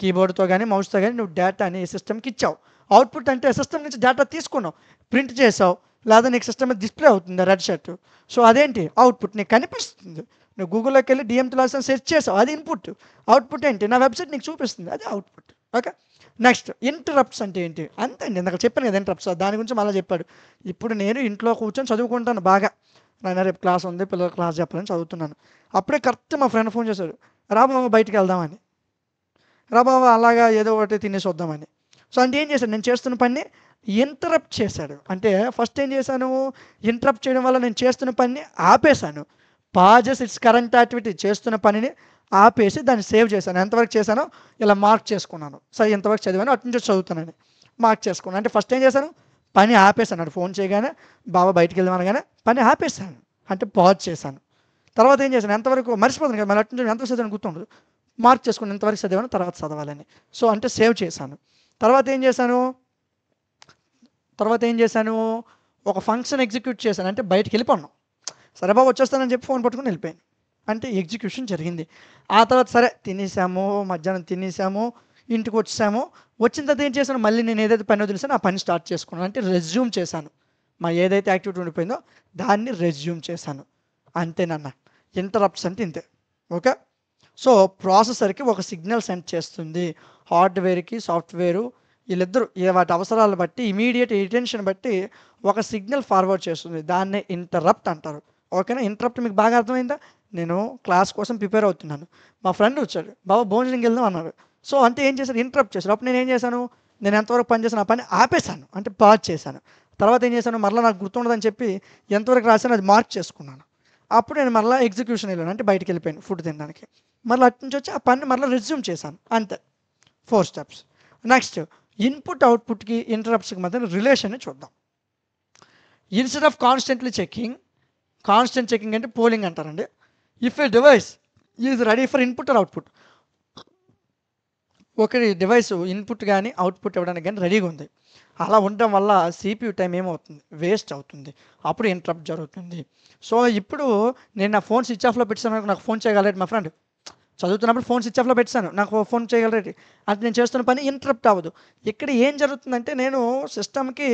కీబోర్డ్‌తో గాని, మౌస్‌తో గాని నువ్వు డేటాని సిస్టమ్‌కి ఇచ్చావు. అవుట్‌పుట్ అంటే సిస్టమ్ నుంచి డేటా తీసుకున్నావు. ప్రింట్ చేసావు. లేదా నీకు సిస్టమ్ మీద డిస్‌ప్లే అవుతుంది రెడ్ షర్ట్. సో అదేంటి? అవుట్‌పుట్ నీకు కనిపిస్తుంది. నువ్వు గూగుల్‌లోకి వెళ్లి డీఎంటీ లాస్ అని సెర్చ్ చేసావు. అది ఇన్పుట్. అవుట్‌పుట్ ఏంటి? నా వెబ్‌సైట్ నీకు చూపిస్తుంది. అది అవుట్‌పుట్. ఓకే. నెక్స్ట్ ఇంటరప్ట్స్ అంటే ఏంటి? అంతే అండి. ఇందాక చెప్పాను కదా ఇంటరప్ట్స్. దాని గురించి మళ్ళా చెప్పాడు. ఇప్పుడు నేను ఇంట్లో కూర్చొని చదువుకుంటాను బాగా. నాయనా రేపు క్లాస్ ఉంది. పిల్లలకి క్లాస్ చెప్పాలని చదువుతున్నాను. అప్పుడే కరెక్ట్ మా ఫ్రెండ్ ఫోన్ చేశాడు. రా మామ బయటికి వెళ్దామని. రా బావ అలాగా ఏదో ఒకటి తినేసి వద్దామని. సో అంటే ఏం చేశాడు? నేను చేస్తున్న పనిని ఇంటరప్ట్ చేశాడు. అంటే ఫస్ట్ ఏం చేశాను? ఇంటరప్ట్ చేయడం వల్ల నేను చేస్తున్న పనిని ఆపేశాను. పాజెస్ ఇట్స్ కరెంట్ యాక్టివిటీ చేస్తున్న పనిని ఆపేసి దాన్ని సేవ్ చేశాను. ఎంతవరకు చేశానో ఇలా మార్క్ చేసుకున్నాను. సరే ఇంతవరకు చదివాను అటు నుంచి చదువుతానని మార్క్ చేసుకున్నాను. అంటే ఫస్ట్ ఏం చేశాను? పని ఆపేశాను. అటు ఫోన్ చేయగానే బావ బయటికి వెళ్దాం అనగానే పని ఆపేశాను. అంటే పాజ్ చేశాను. తర్వాత ఏం చేశాను? ఎంతవరకు మర్చిపోతాను కదా! మళ్ళీ అటు నుంచి ఎంతవరకు చదివాను గుర్తుండదు. మార్క్ చేసుకుని ఇంతవరకు చదివాను తర్వాత చదవాలని. సో అంటే సేవ్ చేశాను. తర్వాత ఏం చేశాను? ఒక ఫంక్షన్ ఎగ్జిక్యూట్ చేశాను. అంటే బయటికి వెళ్ళిపోయాను. సరే బాబు వచ్చేస్తానని చెప్పి ఫోన్ పట్టుకొని వెళ్ళిపోయాను. అంటే ఎగ్జిక్యూషన్ జరిగింది. ఆ తర్వాత సరే తినేసాము, మధ్యాహ్నం తినేసాము, ఇంటికి వచ్చేసాము. వచ్చిన తర్వాత ఏం చేశాను? మళ్ళీ నేను ఏదైతే పని వదిలేసానో ఆ పని స్టార్ట్ చేసుకున్నాను. అంటే రెజ్యూమ్ చేశాను. ఏదైతే యాక్టివిటీ ఉండిపోయిందో దాన్ని రెజ్యూమ్ చేశాను. అంతేనన్న. ఇంటరప్ట్స్ అంటే ఇంతే. ఓకే. సో ప్రాసెసర్కి ఒక సిగ్నల్ సెండ్ చేస్తుంది. హార్డ్వేర్కి సాఫ్ట్వేరు వీళ్ళిద్దరూ వాటి అవసరాలను బట్టి ఇమీడియట్ ఇంటెన్షన్ బట్టి ఒక సిగ్నల్ ఫార్వర్డ్ చేస్తుంది. దాన్నే ఇంటరప్ట్ అంటారు. ఓకేనా? ఇంటరప్ట్ మీకు బాగా అర్థమైందా? నేను క్లాస్ కోసం ప్రిపేర్ అవుతున్నాను. మా ఫ్రెండ్ వచ్చాడు. బాబా భోజనంకి వెళ్దాం అన్నాడు. సో అంటే ఏం చేశాడు? ఇంటరప్ట్ చేశాడు. అప్పుడు నేను ఏం చేశాను? నేను ఎంతవరకు పని చేశాను ఆ పని ఆపేశాను. అంటే పాజ్ చేశాను. తర్వాత ఏం చేశాను? మరలా నాకు గుర్తుండదని చెప్పి ఎంతవరకు రాశాను అది మార్క్ చేసుకున్నాను. అప్పుడు నేను మరలా ఎగ్జిక్యూషన్ వెళ్ళాను. అంటే బయటికి వెళ్ళిపోయాను ఫుడ్ తినడానికి. మళ్ళీ అటు నుంచి వచ్చి ఆ పని మళ్ళీ రెజ్యూమ్ చేశాను. అంతే 4 స్టెప్స్. నెక్స్ట్ ఇన్పుట్ అవుట్పుట్కి ఇంటరప్ట్స్కి మధ్య రిలేషన్ని చూద్దాం. Instead of constantly checking, constant checking అంటే పోలింగ్ అంటారండి. If A device is ready for input are output, ఒక డివైస్ ఇన్పుట్ కానీ అవుట్పుట్ ఇవ్వడానికి కానీ రెడీగా ఉంది. అలా ఉండడం వల్ల సిపియు టైం ఏమవుతుంది? వేస్ట్ అవుతుంది. అప్పుడు ఇంటరప్ట్ జరుగుతుంది. సో ఇప్పుడు నేను నా ఫోన్ స్విచ్ ఆఫ్లో పెట్టాను. నాకు ఫోన్ చేయగలడు మా ఫ్రెండ్. చదువుతున్నప్పుడు ఫోన్ స్విచ్ ఆఫ్లో పెట్టాను. నాకు ఫోన్ చేయగలరేటి అంటే నేను చేస్తున్న పని ఇంటరప్ట్ అవ్వదు. ఇక్కడ ఏం జరుగుతుందంటే నేను సిస్టమ్కి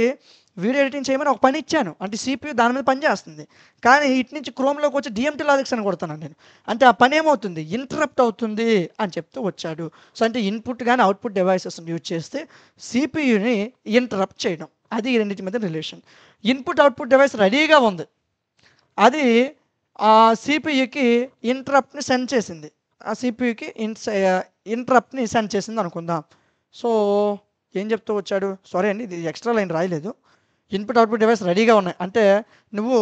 వీడియో ఎడిటింగ్ చేయమని ఒక పని ఇచ్చాను. అంటే సిపియు దాని మీద పని చేస్తుంది. కానీ ఇటు నుంచి క్రోమ్లోకి వచ్చి డిఎంటీ లాజిక్స్ అని కొడుతున్నాను నేను. అంటే ఆ పని ఏమవుతుంది? ఇంటరప్ట్ అవుతుంది అని చెప్తూ వచ్చాడు. సో అంటే ఇన్పుట్ కానీ అవుట్పుట్ డివైసెస్ యూజ్ చేస్తే సిపియుని ఇంటరప్ట్ చేయడం, అది ఈ రెండింటి మధ్య రిలేషన్. ఇన్పుట్ అవుట్పుట్ డివైస్ రెడీగా ఉంది. అది ఆ సిపియుకి ఇంటరప్ట్ని సెండ్ చేసింది. ఆ సిపియుకి ఇంటరప్ట్ని సెండ్ చేసింది అనుకుందాం. సో ఏం చెప్తూ వచ్చాడు? సారీ అండి, ఇది ఎక్స్ట్రా లైన్ రాయలేదు. ఇన్పుట్ అవుట్పుట్ డివైస్ రెడీగా ఉన్నాయి. అంటే నువ్వు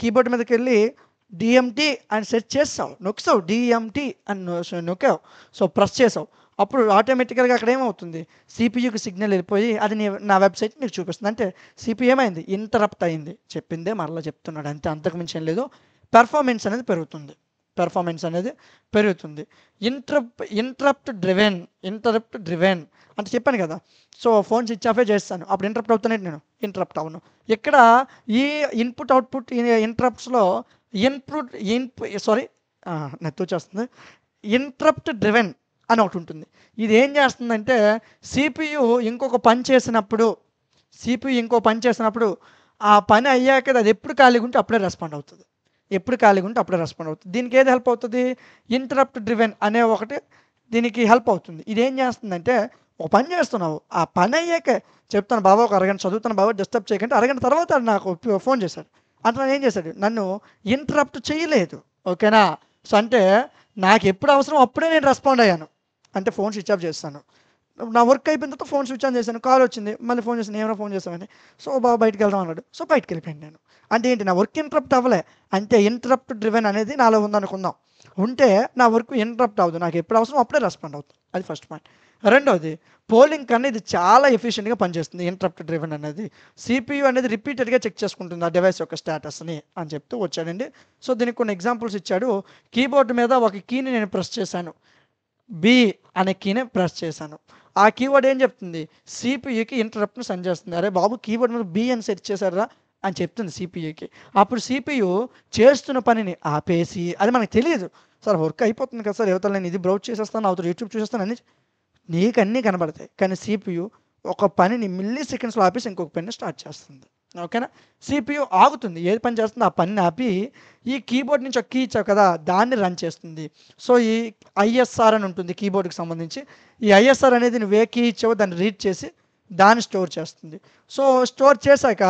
కీబోర్డ్ మీదకి వెళ్ళి డిఎంటీ అని సెర్చ్ చేస్తావు, నొక్కావు, డిఎంటీ అని నొక్కావు. సో ప్రెస్ చేసావు. అప్పుడు ఆటోమేటికల్గా అక్కడ ఏమవుతుంది? సిపియుకి సిగ్నల్ వెళ్ళిపోయి అది నా వెబ్సైట్ నీకు చూపిస్తుంది. అంటే సిపియు ఏమైంది? ఇంటరప్ట్ అయింది. చెప్పిందే మరలా చెప్తున్నాడు. అంతే, అంతకుమించి ఏం లేదు. పెర్ఫార్మెన్స్ అనేది పెరుగుతుంది. ఇంటరప్ట్ డ్రివెన్ అంటే చెప్పాను కదా. సో ఫోన్ స్విచ్ ఆఫే చేస్తాను. అప్పుడు ఇంటరప్ట్ అవుతానే నేను ఇంటరప్ట్ అవును. ఇక్కడ ఈ ఇన్పుట్ అవుట్పుట్ ఇంటరప్ట్స్లో నెత్తి వచ్చేస్తుంది. ఇంటరప్ట్ డ్రివెన్ అని ఒకటి ఉంటుంది. ఇది ఏం చేస్తుందంటే సిపియు ఇంకో పని చేసినప్పుడు ఆ పని అయ్యాక అది ఎప్పుడు ఖాళీగా ఉంటే అప్పుడే రెస్పాండ్ అవుతుంది. దీనికి ఏది హెల్ప్ అవుతుంది? ఇంటరప్ట్ డ్రివెన్ అనే ఒకటి దీనికి హెల్ప్ అవుతుంది. ఇది ఏం చేస్తుందంటే ఒక పని చేస్తున్నావు, ఆ పని అయ్యాక చెప్తాను బాబా ఒక అరగంట చదువుతాను బాబా డిస్టర్బ్ చేయకంటే అరగంట తర్వాత నాకు ఫోన్ చేశాడు. అంటే ఏం చేశాడు? నన్ను ఇంటరప్ట్ చేయలేదు. ఓకేనా? సో అంటే నాకు ఎప్పుడు అవసరం అప్పుడే నేను రెస్పాండ్ అయ్యాను. అంటే ఫోన్ స్విచ్ ఆఫ్ చేస్తాను. నా వర్క్ అయిపోయిన తర్వాత ఫోన్ స్విచ్ ఆన్ చేశాను. కాల్ వచ్చింది, మళ్ళీ ఫోన్ చేశాను. ఏమైనా ఫోన్ చేస్తామని. సో బాబా బయటికి వెళ్దాం అన్నాడు. సో బయటికి వెళ్ళిపోయాను నేను. అంటే ఏంటి? నా వర్క్ ఇంటరప్ట్ అవ్వలే. అంటే ఇంటరప్ట్ డ్రివెన్ అనేది నాలో ఉందనుకుందాం. ఉంటే నా వర్క్ ఇంటరప్ట్ అవ్వదు, నాకు ఎప్పుడు అవసరం అప్పుడే రెస్పాండ్ అవుతుంది. అది ఫస్ట్ పాయింట్. రెండోది, పోలింగ్ కన్నా ఇది చాలా ఎఫిషియెంట్గా పనిచేస్తుంది. ఇంటరప్ట్ డ్రివెన్ అనేది సిపియు అనేది రిపీటెడ్గా చెక్ చేసుకుంటుంది ఆ డివైస్ యొక్క స్టేటస్ని అని చెప్తూ వచ్చాడండి. సో దీనికి కొన్ని ఎగ్జాంపుల్స్ ఇచ్చాడు. కీబోర్డ్ మీద ఒక కీని నేను ప్రెస్ చేశాను, బి అనే కీని ప్రెస్ చేశాను. ఆ కీవర్డ్ ఏం చెప్తుంది, సిపియుకి ఇంటరప్ట్ని సెండ్ చేస్తుంది. అరే బాబు కీబోర్డ్ మీద బి అని సెట్ చేశారా అని చెప్తుంది సిపియుకి. అప్పుడు సిపియు చేస్తున్న పనిని ఆపేసి, అది మనకు తెలియదు, సార్ వర్క్ అయిపోతుంది కదా సార్, యువతలు నేను ఇది బ్రౌజ్ చేసేస్తాను, అవతల యూట్యూబ్ చూసేస్తాను అన్ని నీకు అన్నీ కనబడతాయి. కానీ సిపియు ఒక పనిని మిల్లీ సెకండ్స్లో ఆపేసి ఇంకొక పనిని స్టార్ట్ చేస్తుంది. ఓకేనా, సిపియు ఆగుతుంది, ఏది పని చేస్తుంది ఆ పనిని ఆపి ఈ కీబోర్డ్ నుంచి ఒక కీ ఇచ్చావు కదా దాన్ని రన్ చేస్తుంది. సో ఈ ఐఎస్ఆర్ అని ఉంటుంది కీబోర్డ్కి సంబంధించి. ఈ ఐఎస్ఆర్ అనేది నువ్వు ఏ కీ ఇచ్చావో దాన్ని రీడ్ చేసి దాన్ని స్టోర్ చేస్తుంది. సో స్టోర్ చేశాక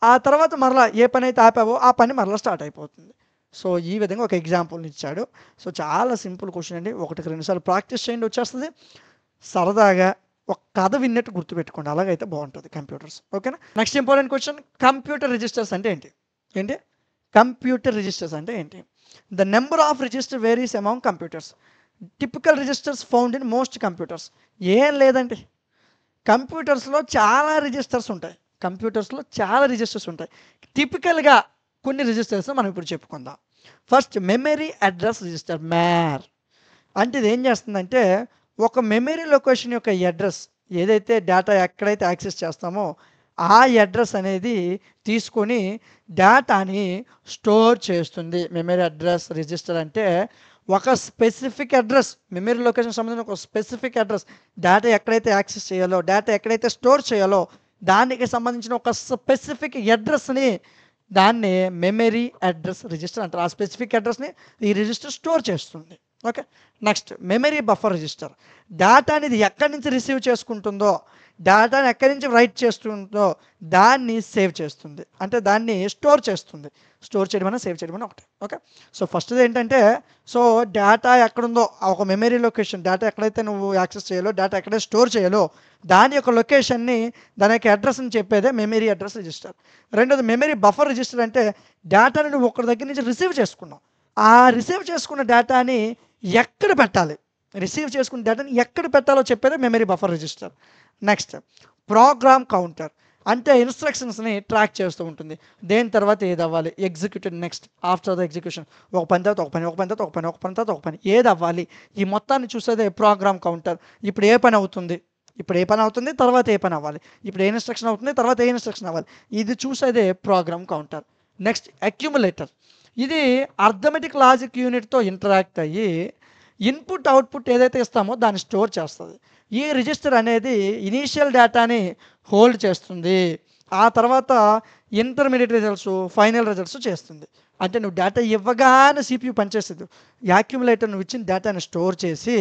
ఆ తర్వాత మరలా ఏ పని అయితే ఆపావో ఆ పని మరలా స్టార్ట్ అయిపోతుంది. సో ఈ విధంగా ఒక ఎగ్జాంపుల్ని ఇచ్చాడు. సో చాలా సింపుల్ క్వశ్చన్ అండి, 1-2 సార్లు ప్రాక్టీస్ చేయండి వచ్చేస్తుంది. సరదాగా ఒక కథ విన్నట్టు గుర్తుపెట్టుకోండి, అలాగైతే బాగుంటుంది కంప్యూటర్స్. ఓకేనా. Next important question, computer registers అంటే ఏంటి? ఏంటి కంప్యూటర్ రిజిస్టర్స్ అంటే ఏంటి? The number of register varies among computers. Typical registers found in most computers. ఏం లేదండి, కంప్యూటర్స్లో చాలా రిజిస్టర్స్ ఉంటాయి. టిపికల్గా కొన్ని రిజిస్టర్స్ మనం ఇప్పుడు చెప్పుకుందాం. ఫస్ట్ మెమరీ అడ్రస్ రిజిస్టర్, మ్యార్ అంటే ఇది ఏం చేస్తుందంటే ఒక మెమరీ లొకేషన్ యొక్క అడ్రస్, ఏదైతే డేటా ఎక్కడైతే యాక్సెస్ చేస్తామో ఆ అడ్రస్ అనేది తీసుకొని డేటాని స్టోర్ చేస్తుంది. మెమరీ అడ్రస్ రిజిస్టర్ అంటే ఒక స్పెసిఫిక్ అడ్రస్, మెమరీ లొకేషన్ సంబంధించిన ఒక స్పెసిఫిక్ అడ్రస్, డేటా ఎక్కడైతే యాక్సెస్ చేయాలో, డేటా ఎక్కడైతే స్టోర్ చేయాలో దానికి సంబంధించిన ఒక స్పెసిఫిక్ అడ్రస్ని దాన్ని మెమరీ అడ్రస్ రిజిస్టర్ అంటారు. ఆ స్పెసిఫిక్ అడ్రస్ని ఈ రిజిస్టర్ స్టోర్ చేస్తుంది. Okay. Next memory buffer register. Data అనేది ఎక్కడి నుంచి రిసీవ్ చేసుకుంటుందో, డేటాని ఎక్కడి నుంచి రైట్ చేస్తుందో దాన్ని సేవ్ చేస్తుంది, అంటే దాన్ని స్టోర్ చేస్తుంది. స్టోర్ చేయడం అన్న సేవ్ చేయడం అన్న ఒకటి. ఓకే. సో ఫస్ట్ది ఏంటంటే, సో డేటా ఎక్కడుందో ఒక మెమరీ లొకేషన్, డేటా ఎక్కడైతే నువ్వు యాక్సెస్ చేయాలో, డేటా ఎక్కడైతే స్టోర్ చేయాలో దాని యొక్క లొకేషన్ని, దాని యొక్క అడ్రస్ని చెప్పేదే మెమరీ అడ్రస్ రిజిస్టర్. రెండోది మెమరీ బఫర్ రిజిస్టర్ అంటే డేటాని నువ్వు ఒకరి దగ్గర నుంచి రిసీవ్ చేసుకున్నావు, ఆ రిసీవ్ చేసుకున్న డేటాని ఎక్కడ పెట్టాలి, రిసీవ్ చేసుకున్న డేటాని ఎక్కడ పెట్టాలో చెప్పేదే memory buffer register. Next program counter అంటే ఇన్స్ట్రక్షన్స్ని ట్రాక్ చేస్తూ ఉంటుంది, దేని తర్వాత ఏది అవ్వాలి, executed next after the execution, ఒక పని తర్వాత ఒక పని, ఒక పని తర్వాత ఒక పని, ఒక పని తర్వాత ఒక పని, ఏది అవ్వాలి ఈ మొత్తాన్ని చూసేదే ప్రోగ్రామ్ కౌంటర్. ఇప్పుడు ఏ పని అవుతుంది, తర్వాత ఏ పని అవ్వాలి, ఇప్పుడు ఏ ఇన్స్ట్రక్షన్ అవుతుంది తర్వాత ఏ ఇన్స్ట్రక్షన్ అవ్వాలి, ఇది చూసేదే ప్రోగ్రామ్ కౌంటర్. నెక్స్ట్ అక్యుములేటర్, ఇది అర్థమెటిక్ లాజిక్ యూనిట్తో ఇంటరాక్ట్ అయ్యి ఇన్పుట్ అవుట్పుట్ ఏదైతే ఇస్తామో దాన్ని స్టోర్ చేస్తుంది. ఈ రిజిస్టర్ అనేది ఇనీషియల్ డేటాని హోల్డ్ చేస్తుంది, ఆ తర్వాత ఇంటర్మీడియట్ రిజల్ట్స్, ఫైనల్ రిజల్ట్స్ చేస్తుంది. అంటే నువ్వు డేటా ఇవ్వగానే సిపియు పనిచేస్తుంది, యాక్యుములేటర్ నువ్వు ఇచ్చిన డేటాని స్టోర్ చేసి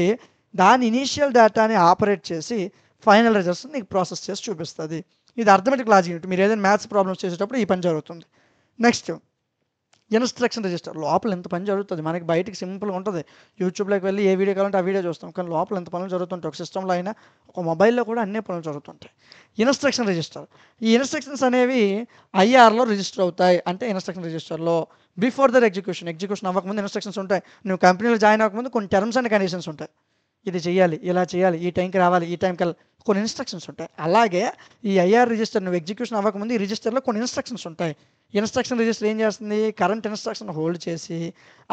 దాని ఇనీషియల్ డేటాని ఆపరేట్ చేసి ఫైనల్ రిజల్ట్స్ నీకు ప్రాసెస్ చేసి చూపిస్తుంది. ఇది అర్థమెటిక్ లాజిక్ యూనిట్. మీరు ఏదైనా మ్యాథ్స్ ప్రాబ్లమ్స్ చేసేటప్పుడు ఈ పని జరుగుతుంది. నెక్స్ట్ ఇన్స్ట్రక్షన్ రిజిస్టర్, లోపల ఎంత పని జరుగుతుంది, మనకి బయటికి సింపుల్గా ఉంటుంది, యూట్యూబ్లోకి వెళ్ళి ఏ వీడియో కావాలంటే ఆ వీడియో చూస్తాం, కానీ లోపల ఎంత పనులు జరుగుతుంటాయి, ఒక సిస్టంలో అయినా ఒక మొబైల్లో కూడా అన్ని పనులు జరుగుతుంటాయి. ఇన్స్ట్రక్షన్ రిజిస్టర్, ఈ ఇన్స్ట్రక్షన్స్ అనేవి ఐఆర్లో రిజిస్టర్ అవుతాయి. అంటే ఇన్స్ట్రక్షన్ రిజిస్టర్లో బిఫోర్ దర్ ఎగ్జిక్యూషన్ అవ్వకముందు ఇన్స్ట్రక్షన్స్ ఉంటాయి. నువ్వు కంపెనీలో జాయిన్ అవ్వకముందు కొన్ని టర్మ్స్ అండ్ కండిషన్స్ ఉంటాయి, ఇది చేయాలి, ఇలా చేయాలి, ఈ టైంకి రావాలి, ఈ టైంకి వెళ్ళాలి, కొన్ని ఇన్స్ట్రక్షన్స్ ఉంటాయి. అలాగే ఈ ఐఆర్ రిజిస్టర్ నువ్వు ఎగ్జిక్యూషన్ అవ్వకముందు ఈ రిజిస్టర్లో కొన్ని ఇన్స్ట్రక్షన్స్ ఉంటాయి. ఇన్స్ట్రక్షన్ రిజిస్టర్ ఏం చేస్తుంది, కరెంట్ ఇన్స్ట్రక్షన్ హోల్డ్ చేసి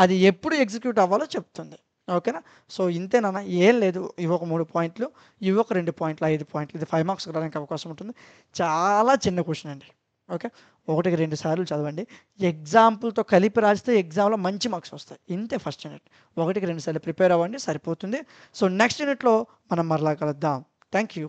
అది ఎప్పుడు ఎగ్జిక్యూట్ అవ్వాలో చెప్తుంది. ఓకేనా. సో ఇంతేనా, ఏం లేదు, ఇవి ఒక 3 పాయింట్లు, ఇవి ఒక 2 పాయింట్లు, 5 పాయింట్లు, ఇది 5 మార్క్స్ రావడానికి అవకాశం ఉంటుంది. చాలా చిన్న క్వశ్చన్ అండి. ఓకే, 1-2 సార్లు చదవండి, ఎగ్జాంపుల్తో కలిపి రాస్తే ఎగ్జామ్లో మంచి మార్క్స్ వస్తాయి. ఇంతే ఫస్ట్ యూనిట్, 1-2 సార్లు ప్రిపేర్ అవ్వండి సరిపోతుంది. సో నెక్స్ట్ యూనిట్లో మనం మరలా కలుద్దాం. Thank you.